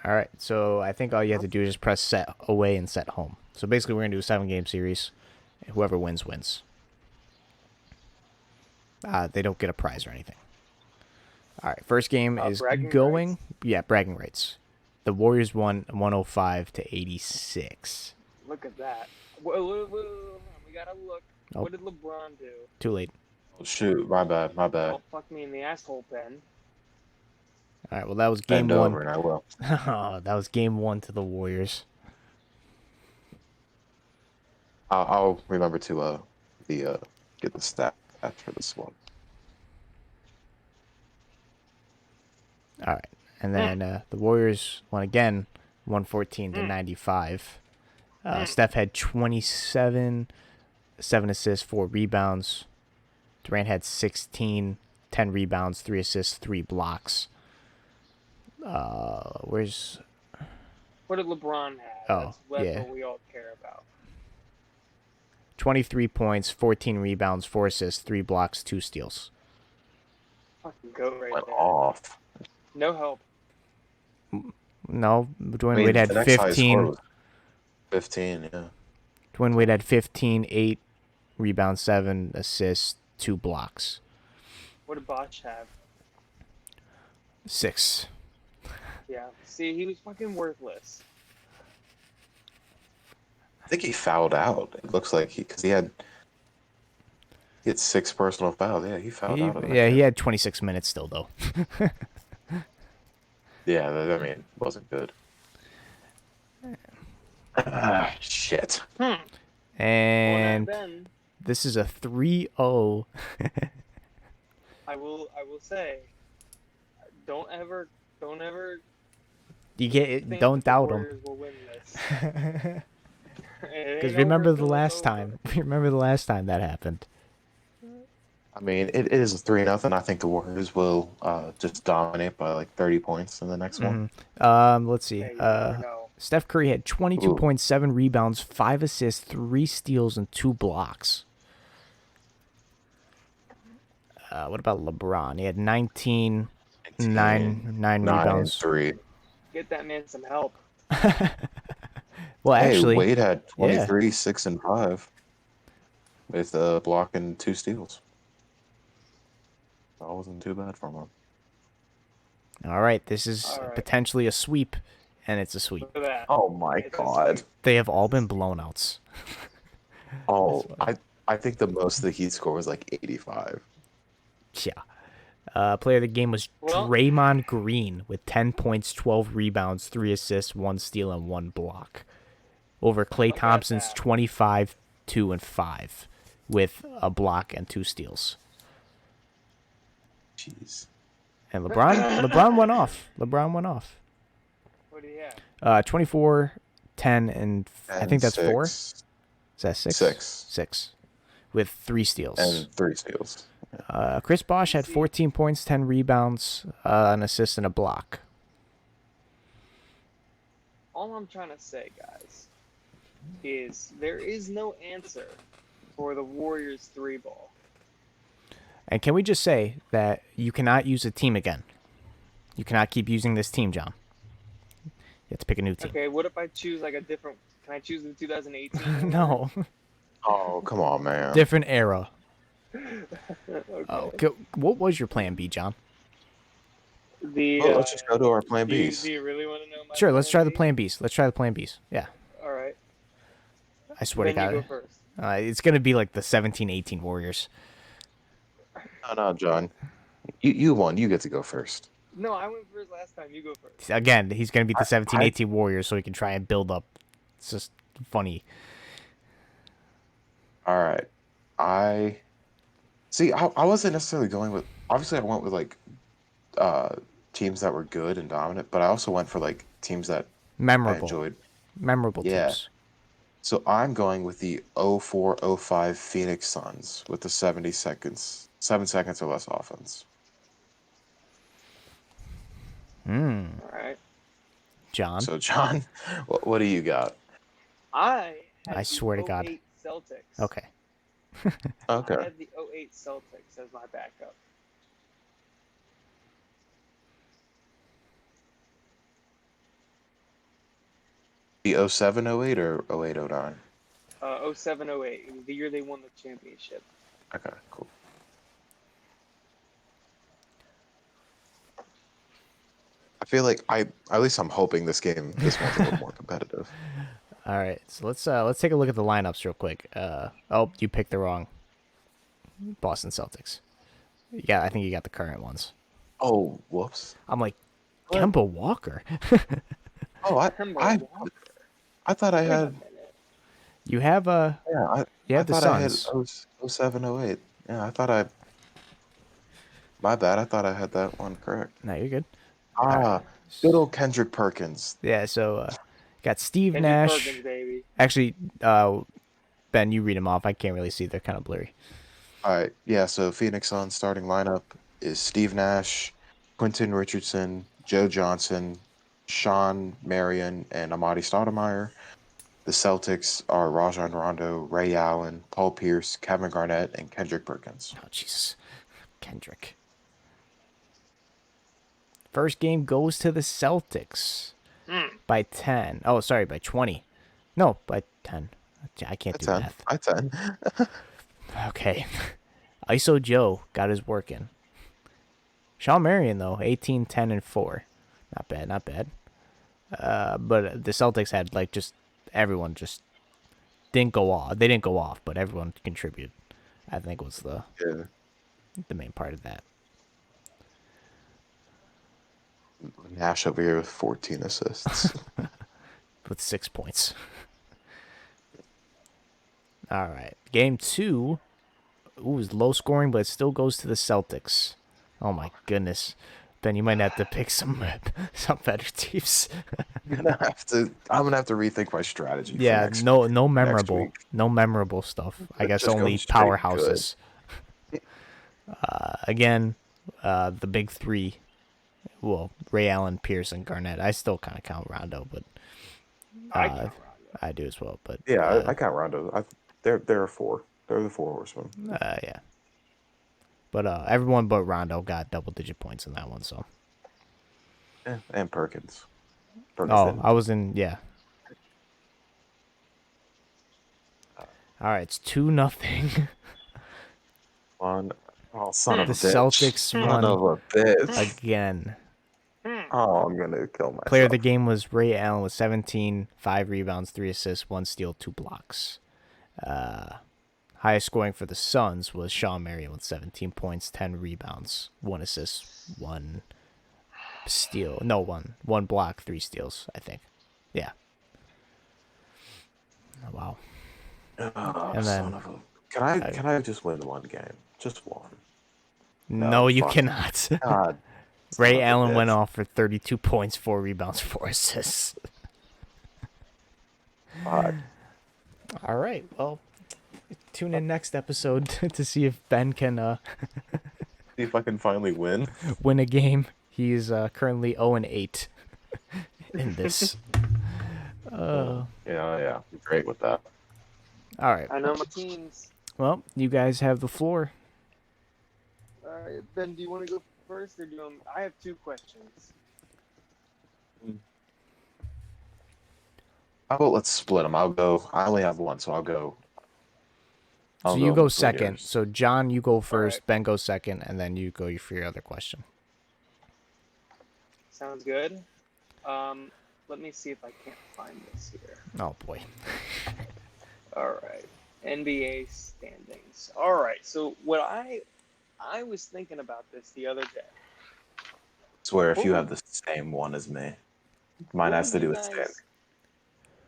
All right. So I think all you have to do is just press set away and set home. So basically, we're gonna do a 7-game series. Whoever wins wins. They don't get a prize or anything. All right. First game is going. Rights? Yeah, bragging rights. The Warriors won 105 to 86. Look at that. Whoa, we gotta look. Nope. What did LeBron do? Too late. Oh, shoot, my bad. Oh, fuck me in the asshole, Ben. All right. Well, that was game Bend one. over and I will. That was game one to the Warriors. I'll remember to get the stat for this one. All right. And then the Warriors won again, 114-95. Steph had 27, 7 assists, 4 rebounds. Durant had 16, 10 rebounds, 3 assists, 3 blocks. Where's... What did LeBron have? Oh, That's yeah. what we all care about. 23 points, 14 rebounds, 4 assists, 3 blocks, 2 steals. Fucking go right Went there. off. No help. No, Dwayne I mean, Wade had the next highest score 15. was 15, yeah. Dwayne Wade had 15, 8 rebounds, 7 assists, 2 blocks. What did Bosch have? 6. Yeah. See, he was fucking worthless. I think he fouled out. It looks like because he had 6 personal fouls. Yeah, he fouled out. He had 26 minutes still, though. Yeah, I mean, it wasn't good. Shit. And Ben, this is a 3-0. I will say, don't ever You get think don't that the doubt him. Warriors will win this. Because remember the last time. Remember the last time that happened. I mean, it is 3-0. I think the Warriors will just dominate by like 30 points in the next one. Let's see. Hey, you never know. Steph Curry had 22.7 rebounds, 5 assists, 3 steals, and 2 blocks. What about LeBron? He had 19, 9 rebounds. 3. Get that man some help. Well, Hey, actually, Wade had 23, 6, and 5 with a block and 2 steals. That wasn't too bad for him. all right, this is All right. potentially a sweep, and it's a sweep. Look at that. Oh my It's a god. sweep. They have all been blownouts. Oh, I think the most the Heat score was like 85. Yeah. Player of the game was Well- Draymond Green with 10 points, 12 rebounds, 3 assists, 1 steal, and 1 block. Over Klay Look at Thompson's that. 25, 2, and 5 with a block and 2 steals. Jeez. And LeBron went off. What do you have? 24, 10, and I think that's 4. Is that 6? 6. 6. With 3 steals. And 3 steals. Chris Bosh had 14 points, 10 rebounds, an assist, and a block. All I'm trying to say, guys, is there is no answer for the Warriors 3 ball. And can we just say that you cannot use a team again? You cannot keep using this team, John. You have to pick a new team. Okay, what if I choose like a different? Can I choose the 2018? No. Oh, come on, man. Different era. Okay. Oh, what was your plan B, John? The Let's just go to our plan do you, Bs. do you really want to know my? Sure, let's try the B? plan Bs. Let's try the plan Bs. Yeah. All right. I swear Then to you God. go first. It's going to be like the 17-18 Warriors. No, John. You won. You get to go first. No, I went first last time. You go first. Again, he's going to be the 17-18 Warriors so he can try and build up. It's just funny. All right. I wasn't necessarily going with. Obviously, I went with like teams that were good and dominant, but I also went for like teams that I Memorable. enjoyed. Memorable Yeah. teams. So I'm going with the 04-05 Phoenix Suns with the 7 seconds or less offense. All right. John. So John, what do you got? I swear to God. 08 Celtics. Okay. Okay. I had the 08 Celtics as my backup. The 07-08 or 08-09? 07-08. It was the year they won the championship. Okay, cool. I feel like at least I'm hoping this one's a little more competitive. All right, so let's take a look at the lineups real quick. Oh, you picked the wrong Boston Celtics. Yeah, I think you got the current ones. Oh, whoops. I'm like, What? Kemba Walker. Oh, Kemba Walker. I thought I Wait a had. minute. You have Yeah, you I have the thought I had Suns. 07, 08. Yeah, I thought I. My bad. I thought I had that one correct. No, you're good. All right. Ah, good old Kendrick Perkins. Yeah, so got Steve Kendrick Nash. Perkins, baby. Actually, Ben, you read them off. I can't really see; they're kind of blurry. All right. Yeah. So Phoenix Suns starting lineup is Steve Nash, Quentin Richardson, Joe Johnson, Sean Marion, and Amadi Stoudemire. The Celtics are Rajon Rondo, Ray Allen, Paul Pierce, Kevin Garnett, and Kendrick Perkins. Oh Jesus, Kendrick. First game goes to the Celtics by 10. Oh, sorry, by 20. No, by 10. I can't I do 10. math. I 10. Okay. ISO Joe got his work in. Sean Marion, though, 18, 10, and 4. Not bad, not bad. But the Celtics had, like, just everyone just didn't go off. They didn't go off, but everyone contributed. I think was Yeah. the main part of that. Nash over here with 14 assists. With 6 points. All right. Game 2. Ooh, is low scoring, but it still goes to the Celtics. Oh my goodness. Ben, you might have to pick some better teams. I'm gonna have to rethink my strategy for Yeah, next no next memorable. week. No memorable stuff. I guess Just going only straight powerhouses. Again, the big three. Well, Ray Allen, Pierce, and Garnett. I still kind of count Rondo, but I count Rondo. I do as well. But Yeah, I count Rondo. They're four. They're the four horsemen. yeah. But everyone but Rondo got double-digit points in that one. So. Yeah, and Perkins. Perkins Oh, didn't. I was in. Yeah. All right, it's 2-0. On. Oh, son of The a bitch. Celtics Son won of a bitch. again. Oh, I'm gonna kill myself. Player of the game was Ray Allen with 17, 5 rebounds, 3 assists, 1 steal, 2 blocks. Highest scoring for the Suns was Sean Marion with 17 points, 10 rebounds, 1 assist, 1 steal. No, 1 block, 3 steals, I think. Yeah. Oh, wow. Oh, And son then of a. Can I just win one game? Just one. no, you fuck. cannot. God. Ray son of a Allen went bitch. off for 32 points, 4 rebounds, 4 assists. Fuck. All right. Well, tune in next episode to see if Ben can See if I can finally win. win a game. He's currently 0-8 in this. Yeah. Great with that. All right. I know my teams. Well, you guys have the floor. All right, Ben, do you want to go first, or do you want... I have 2 questions. How about let's split them? I'll go. I only have one, so I'll go. So I'll you go with second. yours. So John, you go first. right. Ben goes second, and then you go for your other question. Sounds good. Let me see if I can't find this here. Oh boy. All right, NBA standings. All right, so what I was thinking about this the other day. Swear, if What you would- have the same one as me, mine What has to would do you with standing.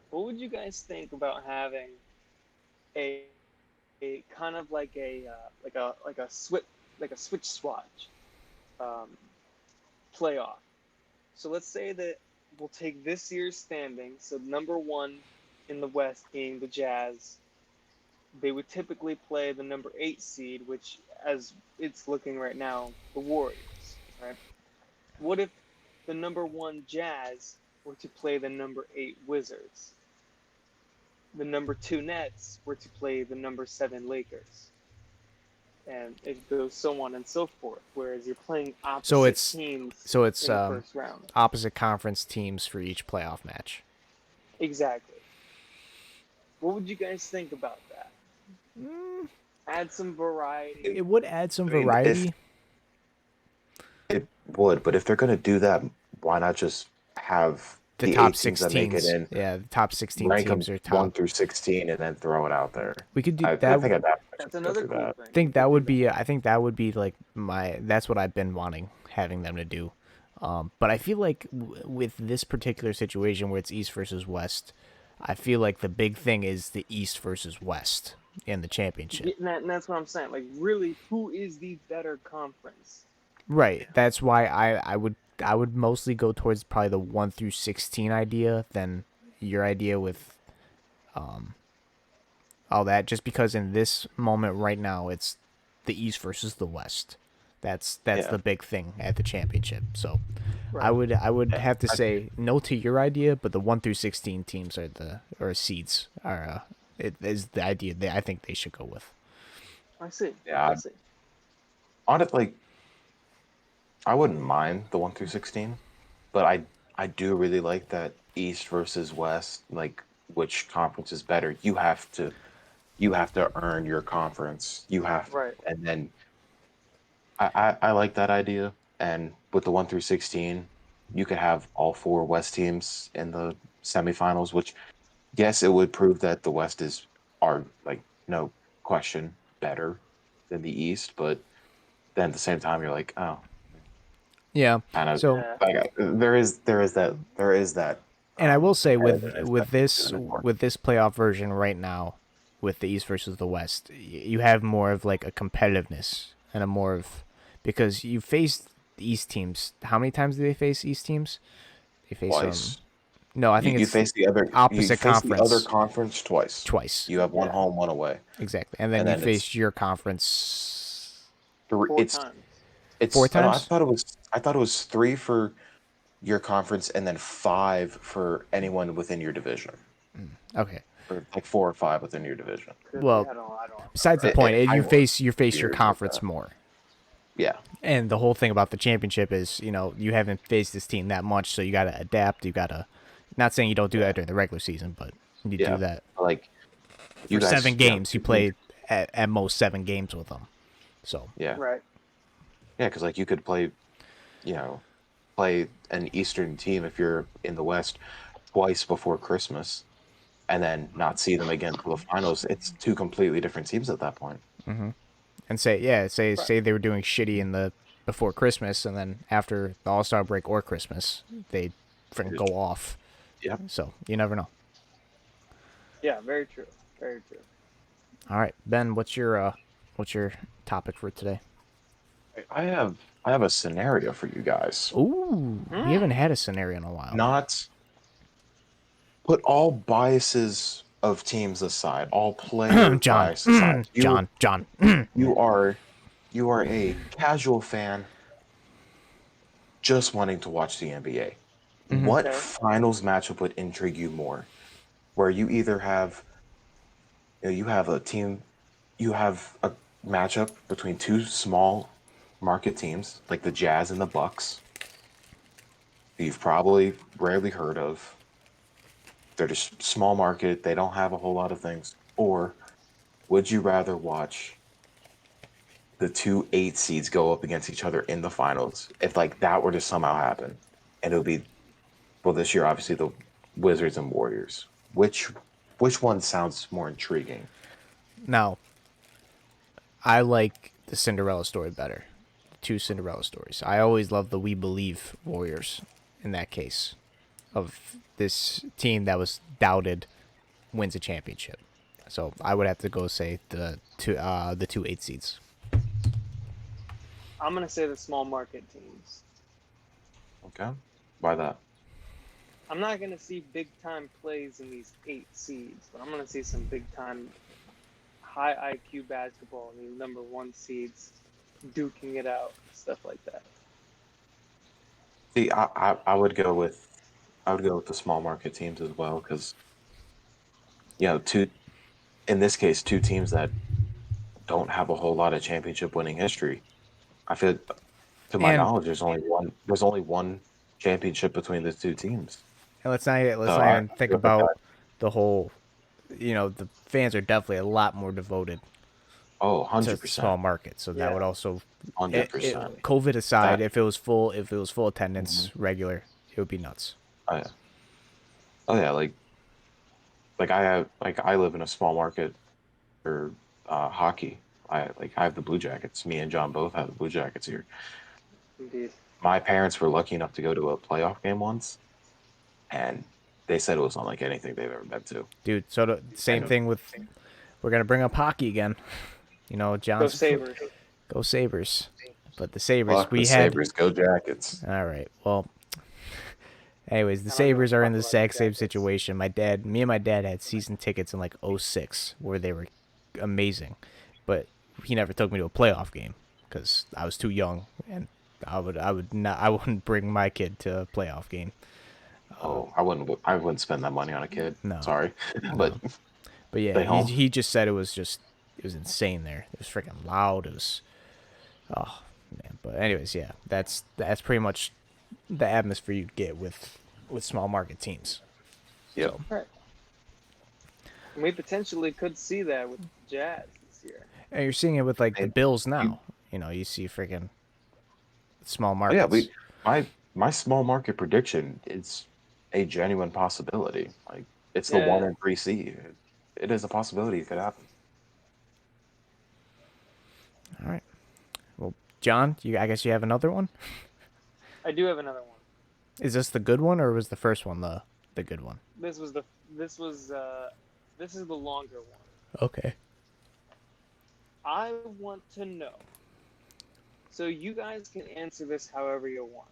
What would you guys think about having a kind of like a switch swatch playoff? So let's say that we'll take this year's standing. So number 1 in the West being the Jazz. They would typically play the number 8 seed, which, as it's looking right now, the Warriors. Right? What if the number 1 Jazz were to play the number 8 Wizards? The number 2 Nets were to play the number 7 Lakers. And it goes so on and so forth. Whereas you're playing opposite teams So it's in the first round. opposite conference teams for each playoff match. Exactly. What would you guys think about that? Add some variety. It would add some I mean, variety. It would, but if they're gonna do that, why not just have the the top 8 teams that make it 16s. in, Yeah, the top 16 rank them teams are 1 top. through 16, and then throw it out there. We could do I that. think at that point, That's just go another through cool that. thing. Think that would be. I think that would be like that's what I've been wanting having them to do. But I feel like with this particular situation where it's East versus West, I feel like the big thing is the East versus West in the championship. And that's what I'm saying. Like, really, who is the better conference? Right. That's why I would mostly go towards probably the 1 through 16 idea than your idea with all that. Just because in this moment right now, it's the East versus the West. That's Yeah. the big thing at the championship. So Right. I would have to say no to your idea, but the 1 through 16 teams or seeds are it is the idea that I think they should go with. I see. Yeah, I see. on it, like, I wouldn't mind the 1 through 16, but I do really like that East versus West, like which conference is better. You have to earn your conference. Right. And then I like that idea. And with the 1 through 16, you could have all 4 West teams in the semifinals, which, yes, it would prove that the West are, like, no question better than the East, but then at the same time, you're like, oh, Yeah. kind of, So Yeah. like, there is that. and I will say competitiveness with that this is important. with this playoff version right now, with the East versus the West, you have more of like a competitiveness and a more of because you faced East teams. How many times do they face East teams? They face Twice. No, I think You it's face the other. You opposite face the other conference conference twice. twice. You have one Yeah. home, one away, Exactly, and then and you then it's faced your conference three. 4 times. It's. 4 times. I thought it was 3 for your conference, and then 5 for anyone within your division, Okay. or like 4 or 5 within your division. Could Well, be. I don't. besides the It- point, it- I you was face your weird with conference that. more. Yeah, And the whole thing about the championship is, you haven't faced this team that much, so you got to adapt. You got to, not saying you don't do that during the regular season, but you yeah. do that Like for you guys, 7 yeah, games. You play at most 7 games with them. So Yeah, Right. yeah, because like you could play an Eastern team if you're in the West twice before Christmas, and then not see them again for the finals. It's 2 completely different teams at that point. and say they were doing shitty in the before Christmas, and then after the All Star break or Christmas, they freaking go off. Yep. So you never know. Yeah. Very true. Very true. All right, Ben, what's your topic for today? I have a scenario for you guys. Ooh, we haven't had a scenario in a while. Not put all biases of teams aside, all player John, bias aside. John. You are a casual fan just wanting to watch the NBA. What Okay. finals matchup would intrigue you more? Where you either have you have a team, you have a matchup between 2 small market teams like the Jazz and the Bucks. You've probably rarely heard of. They're just small market. They don't have a whole lot of things. Or would you rather watch the 2 8 seeds go up against each other in the finals? If like that were to somehow happen, and it would be, well, this year obviously the Wizards and Warriors. Which one sounds more intriguing? Now, I like the Cinderella story better. The 2 Cinderella stories. I always love the We Believe Warriors in that case of this team that was doubted wins a championship. So I would have to go say the 2 8 seeds. I'm gonna say the small market teams. Okay, why that? I'm not gonna see big time plays in these 8 seeds, but I'm gonna see some big time, high IQ basketball in these number 1 seeds, duking it out, stuff like that. See, I would go with the small market teams as well because in this case 2 teams that don't have a whole lot of championship winning history. I feel, to my And knowledge, there's only one championship between the 2 teams. And let's not So even think about the whole. The fans are definitely a lot more devoted Oh, to small 100%. market, so that Yeah. would also. 100%. COVID aside, That- if it was full attendance, regular, it would be nuts. Oh, yeah. Oh yeah, I live in a small market for hockey. I have the Blue Jackets. Me and John both have the Blue Jackets here. Indeed. My parents were lucky enough to go to a playoff game once, and they said it was unlike anything they've ever been to. Dude, so the same And thing with we're gonna bring up hockey again. You know, Go John's Sabres. go Sabres. But the Sabres, fuck the we had Sabres, go Jackets. all right. Well, anyways, the I don't give a Sabres are in fuck the about the exact same Jackets. situation. Me and my dad had season tickets in like '06 where they were amazing, but he never took me to a playoff game because I was too young, and I wouldn't bring my kid to a playoff game. Oh, I wouldn't spend that money on a kid. No, Sorry, but no. But yeah, stay home. he just said it was insane there. It was freaking loud. It was oh man. But anyways, yeah, that's pretty much the atmosphere you'd get with small market teams. Yep. So Right. And we potentially could see that with the Jazz this year. and you're seeing it with like the And Bills you, now. You know, you see freaking small oh yeah, markets. my small market prediction is a genuine possibility. Like it's the one Yeah, in 3C. It is a possibility it could happen. All right. Well, John, I guess you have another one. I do have another one. Is this the good one or was the first one the good one? This was this was this is the longer one. Okay. I want to know. So you guys can answer this however you want.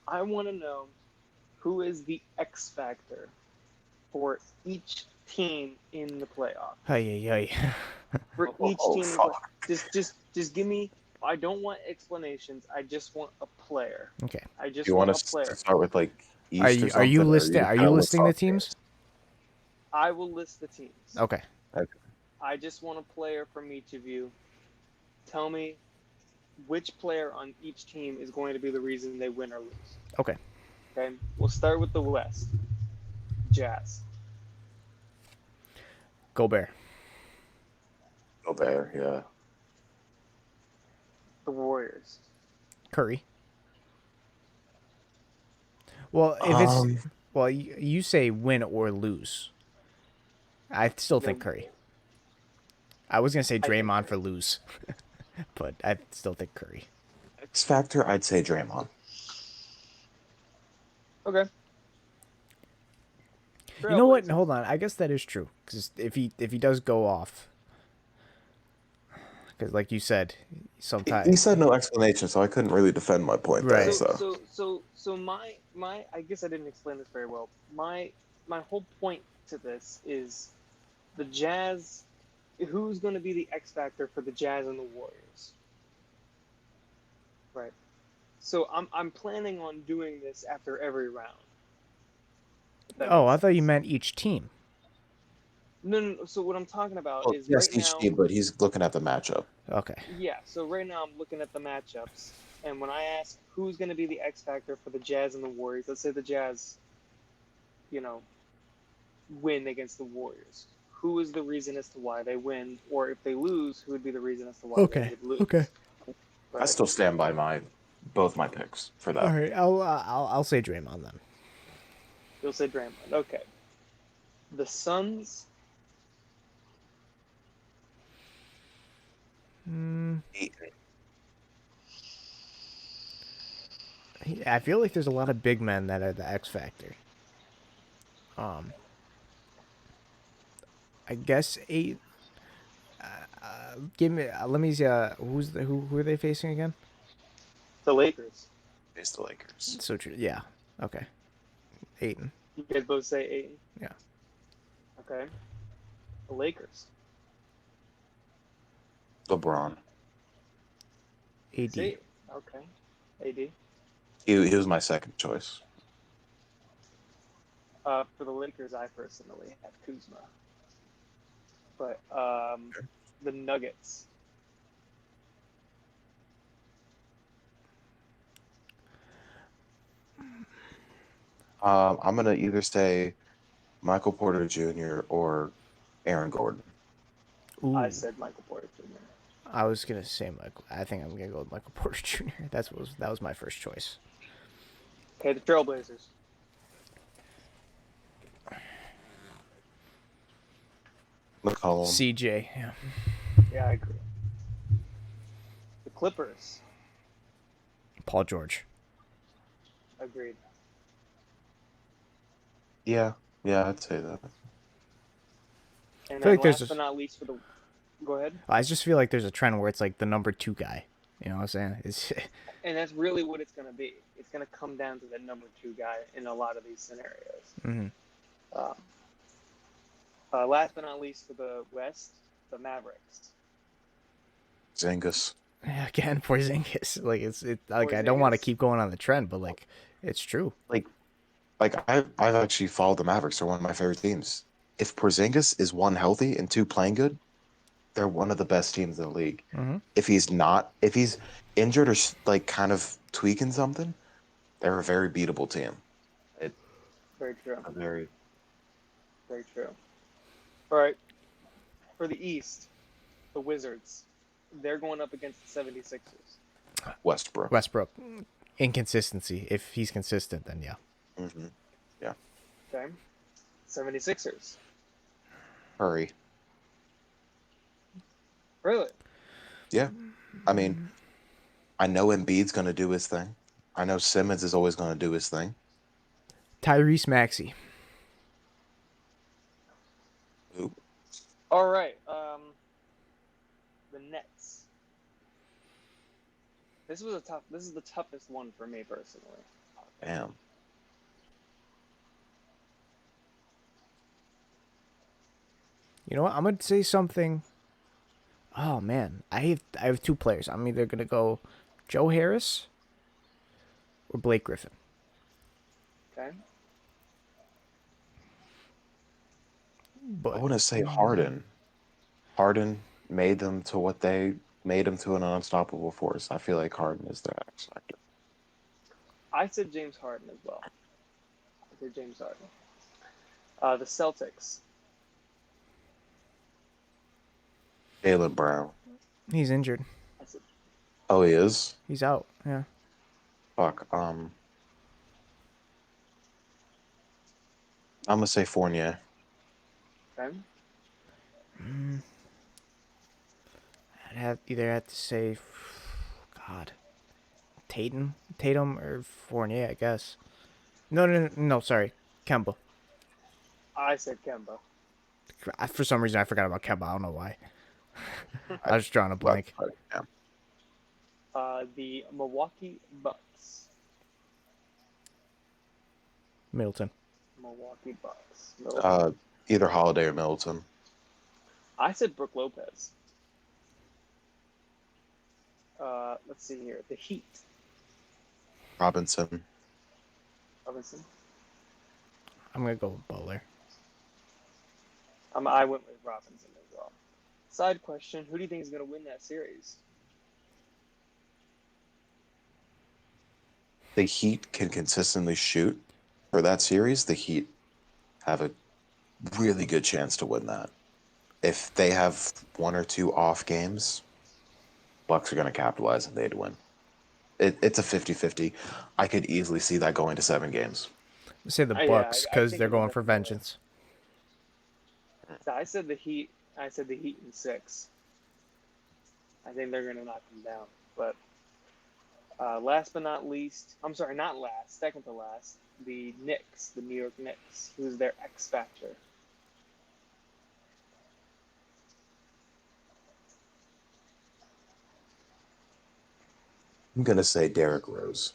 I want to know who is the X factor for each team in the playoff. Hey. For each Oh, team in the playoff. fuck. Just give me. I don't want explanations. I just want a player. Okay. I just You want want a us to player. start with like East or Are you something? Or listing? you Are kinda you list listing the off teams? I will list the teams. Okay. Okay. I just want a player from each of you. Tell me which player on each team is going to be the reason they win or lose. Okay. Okay. We'll start with the West. Jazz. Gobert. Gobert, yeah. The Warriors. Curry. Well, if it's Um, well, you say win or lose. I still think Yeah, Curry. I was gonna say I think Draymond for Curry. lose, but I still think Curry. X Factor, I'd say Draymond. Okay. You know what? Trailblazers. Hold on. I guess that is true because if he does go off, because like you said, He sometimes said no explanation, so I couldn't really defend my point there. Right. So my I guess I didn't explain this very well. My whole point to this is the Jazz. Who's going to be the X factor for the Jazz and the Warriors? Right. So I'm planning on doing this after every round. If that Oh, makes I thought you sense. meant each team. No. So what I'm talking about Well, is yes, right each now. team, but he's looking at the matchup. Okay. Yeah. So right now I'm looking at the matchups, and when I ask who's going to be the X factor for the Jazz and the Warriors, let's say the Jazz, you know, win against the Warriors. Who is the reason as to why they win, or if they lose, who would be the reason as to why they would lose? Okay. I Right. still stand by both my picks for All that. right. I'll say Draymond then. You'll say Draymond. Okay. The Suns. I feel like there's a lot of big men that are the X factor. I guess eight. Give me. Let me see. Who are they facing again? The Lakers. It's the Lakers. So true. Yeah. Okay. Aiton. You guys both say Ayton. Yeah. Okay. The Lakers. LeBron. AD. See? Okay. AD. He was my second choice. For the Lakers, I personally have Kuzma. But the Nuggets. I'm gonna either say Michael Porter Jr. or Aaron Gordon. Ooh. I said Michael Porter Jr. I was gonna say Michael. I think I'm gonna go with Michael Porter Jr. That was my first choice. Okay, the Trailblazers. McCollum. CJ. Yeah. Yeah, I agree. The Clippers. Paul George. Agreed. Yeah, I'd say that. And I feel then like there's last but not least for the... Go ahead. I just feel like there's a trend where it's like the number 2 guy. You know what I'm saying? It's And that's really what it's going to be. It's going to come down to the number 2 guy in a lot of these scenarios. Mhm. Last but not least for the West, the Mavericks. Zingas. Again, Porzingis. Like like I don't want to Porzingis. keep going on the trend, but like it's true. Like I've actually followed the Mavericks. They're one of my favorite teams. If Porzingis is one healthy and two playing good, they're one of the best teams in the league. Mhm. If he's not, if he's injured or like kind of tweaking something, they're a very beatable team. Very true. Very Very true. All right. For the East, the Wizards. They're going up against the 76ers. Westbrook. Westbrook. Inconsistency. If he's consistent, then yeah. Mm-hmm. Yeah. Okay. 76ers. Curry. Really? Yeah. I mean, I know Embiid's going to do his thing. I know Simmons is always going to do his thing. Tyrese Maxey. Ooh. All right. The Nets. This is the toughest one for me personally. Damn. You know what? I'm gonna say something. Oh man, I have 2 players. I'm either gonna go Joe Harris or Blake Griffin. Okay. But I want to say Harden. Harden made them to what they made him to an unstoppable force. I feel like Harden is their X factor. I said James Harden as well. I said James Harden. The Celtics. Jaylen Brown. he's injured. I said, Oh, he is? He's out. Yeah. Fuck. I'm gonna say Fournier. okay. I'd have to say, God, Tatum or Fournier, I guess. No, sorry, Kemba. I said Kemba. For some reason, I forgot about Kemba. I don't know why. I was drawing a blank. Yeah. The Milwaukee Bucks. Middleton. Milwaukee Bucks. Middleton. Either Holiday or Middleton. I said Brook Lopez. Let's see here. The Heat. Robinson. Robinson. I'm gonna go with Butler. I went with Robinson as well. Side question: who do you think is going to win that series? The Heat can consistently shoot. For that series, the Heat have a really good chance to win that. If they have 1 or 2 off games, Bucks are going to capitalize and they'd win. It's a 50-50. I could easily see that going to 7 games. Let's say the Yeah, Bucks I because think they're it'll going for definitely- vengeance. So I said the Heat. I said the Heat in 6. I think they're going to knock them down. But last but not least, I'm sorry, not last, second to last, the Knicks, the New York Knicks, who's their X factor. I'm going to say Derrick Rose.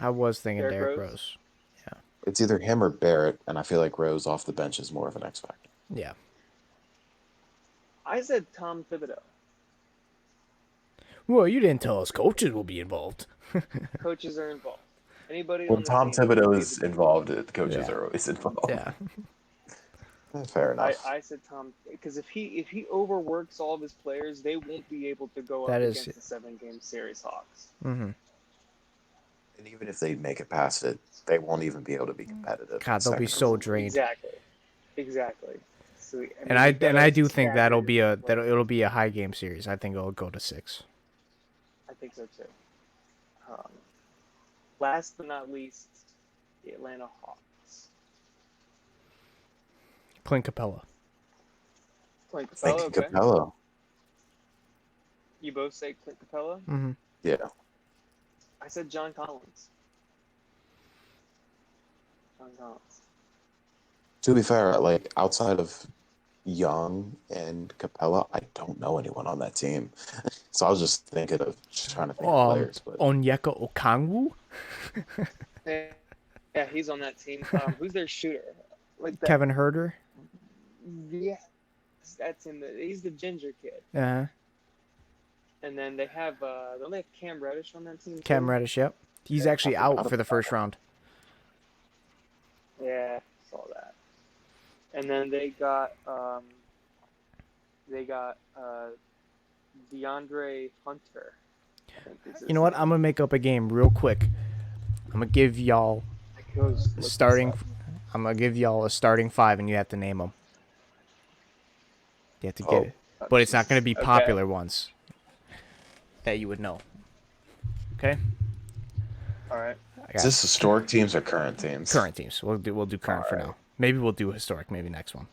I was thinking Derrick Derrick Rose? Rose. It's either him or Barrett, and I feel like Rose off the bench is more of an X factor. Yeah. I said Tom Thibodeau. Well, you didn't tell us coaches will be involved. Coaches are involved. Anybody When on the Tom team Thibodeau will is be- involved, the coaches Yeah. are always involved. Yeah. Fair enough. I said Tom because if he overworks all of his players, they won't be able to go That up is- against the 7-game series Hawks. Mm-hmm. And even if they make it past it, they won't even be able to be competitive. God, they'll be Second so or- drained. Exactly. So, And I do think stagger that'll be it. it'll be a high game series. I think it'll go to 6. I think so too. Last but not least, the Atlanta Hawks. Clint Capella. Clint Capella, Thinking okay. Capella. You both say Clint Capella? Mm-hmm. Yeah. I said John Collins. John Collins. To be fair, like outside of Young and Capella, I don't know anyone on that team. So I was just trying to think of players, but Onyeka Okongwu, Yeah, he's on that team. Who's their shooter? Like that. Kevin Herter. Yeah, that's he's the ginger kid. Uh, And then they have don't they have Cam Reddish on that team Cam too? Reddish. Yep, he's Yeah. actually out for the first round. Yeah, saw that. And then they got DeAndre Hunter. I think is his You know what? name. I'm gonna make up a game real quick. I'm gonna give y'all I could always look this starting. up. I'm gonna give y'all a starting 5, and you have to name them. You have to get it, but it's not gonna be Okay. popular ones that you would know. Okay. All right. I is got this historic teams or current teams? current teams. We'll do current for Alright. now. Maybe we'll do historic. Maybe next one.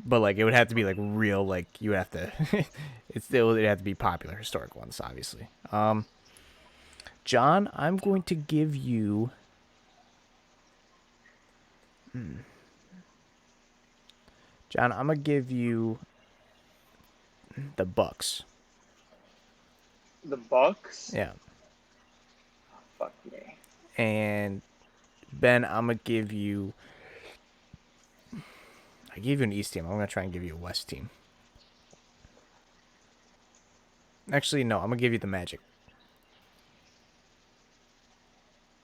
But like it would have to be like real. Like you would have to. It'd have to be popular historic ones, obviously. John, I'm going to give you. John, I'm gonna give you the Bucks. The Bucks. Yeah. Fuck me. And Ben, I'm gonna give you. I gave you an East team. I'm gonna try and give you a West team. Actually, no. I'm gonna give you the Magic.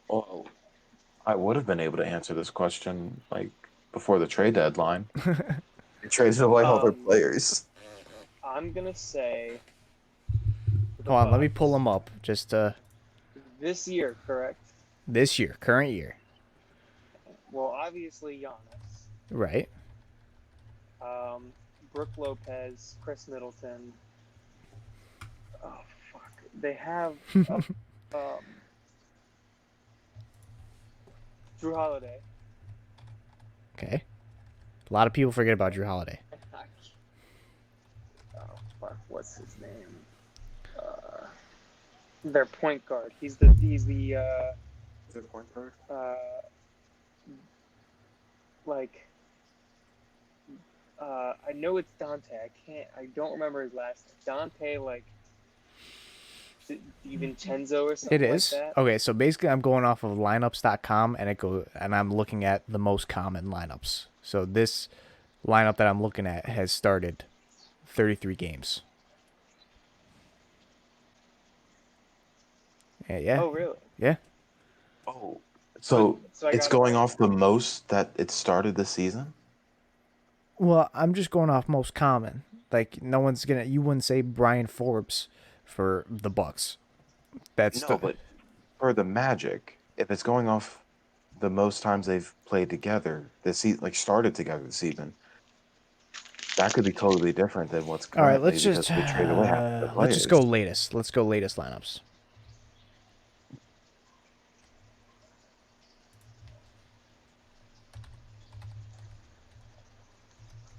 Well, I would have been able to answer this question like before the trade deadline. They traded away all their players. I'm gonna say. the Hold on, let me Bucks. pull them up. Just This year, correct? this year, current year, Well, obviously Giannis, right? Brooke Lopez, Chris Middleton. Oh fuck! They have Drew Holiday. Okay. A lot of people forget about Drew Holiday. Oh fuck! What's his name? Their point guard. He's the Point guard? like I know it's Dante. I don't remember his last name. Dante like DiVincenzo or something It is. like that. Okay, so basically I'm going off of lineups.com and I'm looking at the most common lineups. So this lineup that I'm looking at has started 33 games. Yeah. Oh really? Yeah. Oh, so So I it's got it going right. off the most that it started this season? Well, I'm just going off most common. Like you wouldn't say Brian Forbes for the Bucks. That's No, but for the Magic, if it's going off the most times they've played together this season, like started together this season, that could be totally different than what's all right. currently because they traded away half of the Let's just players. go latest. Let's go latest lineups.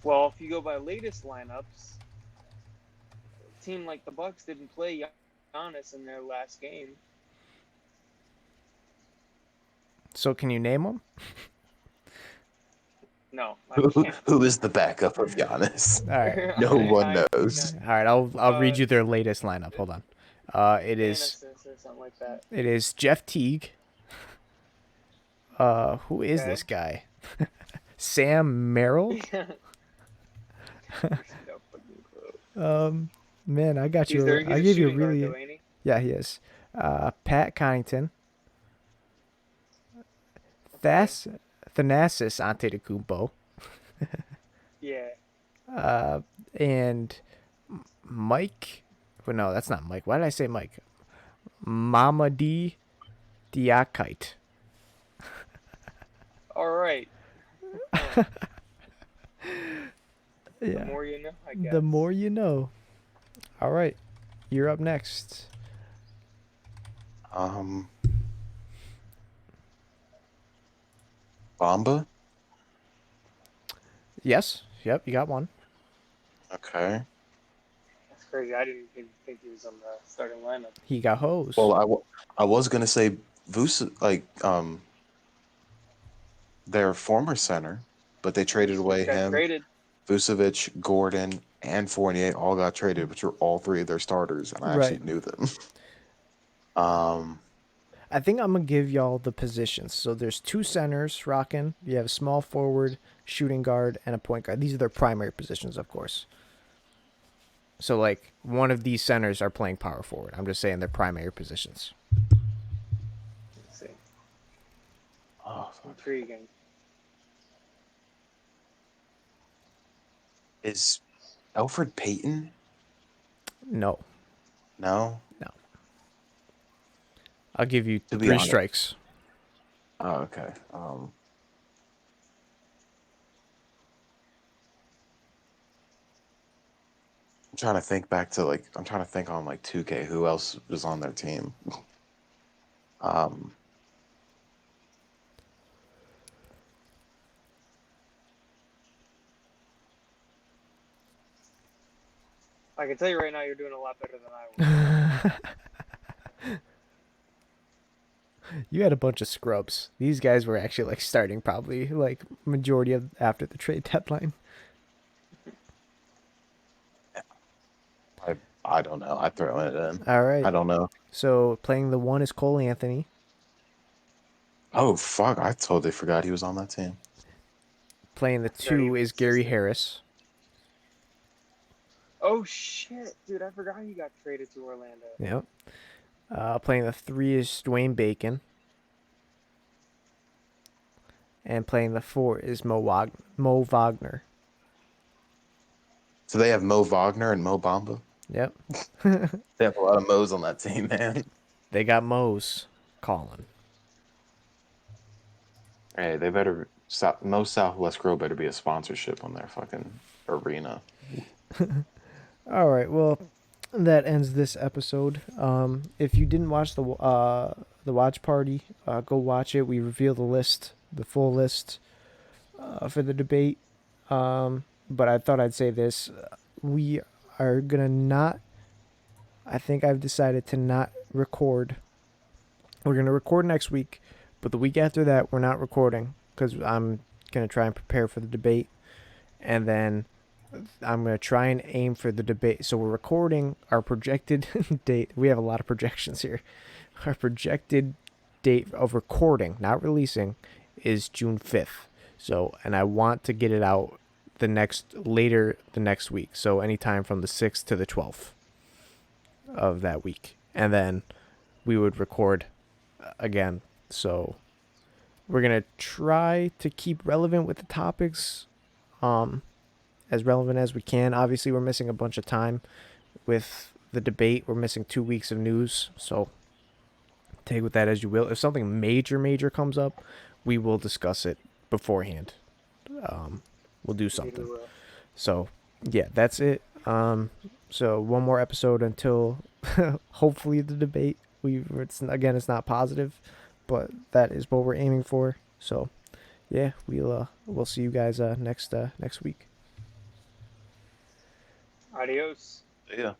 Well, if you go by latest lineups, a team like the Bucks didn't play Giannis in their last game. So can you name them? No, I can't. Who is the backup of Giannis? All right. No one I knows. cannot- All right. I'll read you their latest lineup. Hold on. It is Genesis or something like that. Jeff Teague. Who is Okay. this guy? Sam Merrill. No fucking clue. Man, I got He's you. there. He's I a gave you a shooting guard, really. though, ain't he? Yeah, he is. Pat Connaughton. Thanasis Antetokounmpo. Yeah. And Mike. Well, no, that's not Mike. Why did I say Mike? Mamadi Diakite. All right. The Yeah. more you know, I guess. The more you know. All right. You're up next. Bamba? Yes. Yep, you got one. Okay. That's crazy. I didn't even think he was on the starting lineup. He got hosed. Well, I was gonna say their former center, but they traded away Got him, traded. Vucevic, Gordon, and Fournier all got traded, which were all three of their starters, and I actually Right. knew them. um, I think I'm gonna give y'all the positions. So there's two centers rocking. You have a small forward, shooting guard, and a point guard. These are their primary positions, of course. So like one of these centers are playing power forward. I'm just saying their primary positions. Let's see. oh, fuck. Intriguing. Is Alfred Payton? No, No, no. I'll give you to be 3 honest. strikes. Oh, okay. I'm trying to think back to I'm trying to think on 2K who else was on their team. um, I can tell you right now, you're doing a lot better than I was. You had a bunch of scrubs. These guys were actually like starting probably like majority of after the trade deadline. I don't know. I throw it in. All I right. don't know. So playing the 1 is Cole Anthony. Oh fuck! I totally forgot he was on that team. Playing the Forgot he 2 was is Gary existed. Harris. Oh shit, dude! I forgot he got traded to Orlando. Yep. Playing the 3 is Dwayne Bacon. And playing the 4 is Mo Wagner. So they have Mo Wagner and Mo Bamba. Yep. They have a lot of Mo's on that team, man. They got Mo's calling. Hey, they better. Mo Southwest Grill better be a sponsorship on their fucking arena. All right. Well, that ends this episode. If you didn't watch the watch party, go watch it. We reveal the full list for the debate. But I thought I'd say this: we are gonna not. I think I've decided to not record. We're gonna record next week, but the week after that, we're not recording because I'm gonna try and prepare for the debate, and then I'm going to try and aim for the debate. So we're recording our projected date. We have a lot of projections here. Our projected date of recording, not releasing, is June 5th. So, and I want to get it out the next week. So anytime from the 6th to the 12th of that week. And then we would record again. So we're going to try to keep relevant with the topics. As relevant as we can. Obviously, we're missing a bunch of time with the debate. We're missing 2 weeks of news, so take with that as you will. If something major comes up, we will discuss it beforehand. We'll do something. So, yeah, that's it. So one more episode until hopefully the debate. It's not positive, but that is what we're aiming for. So, yeah, we'll see you guys next week. Adios. Yeah.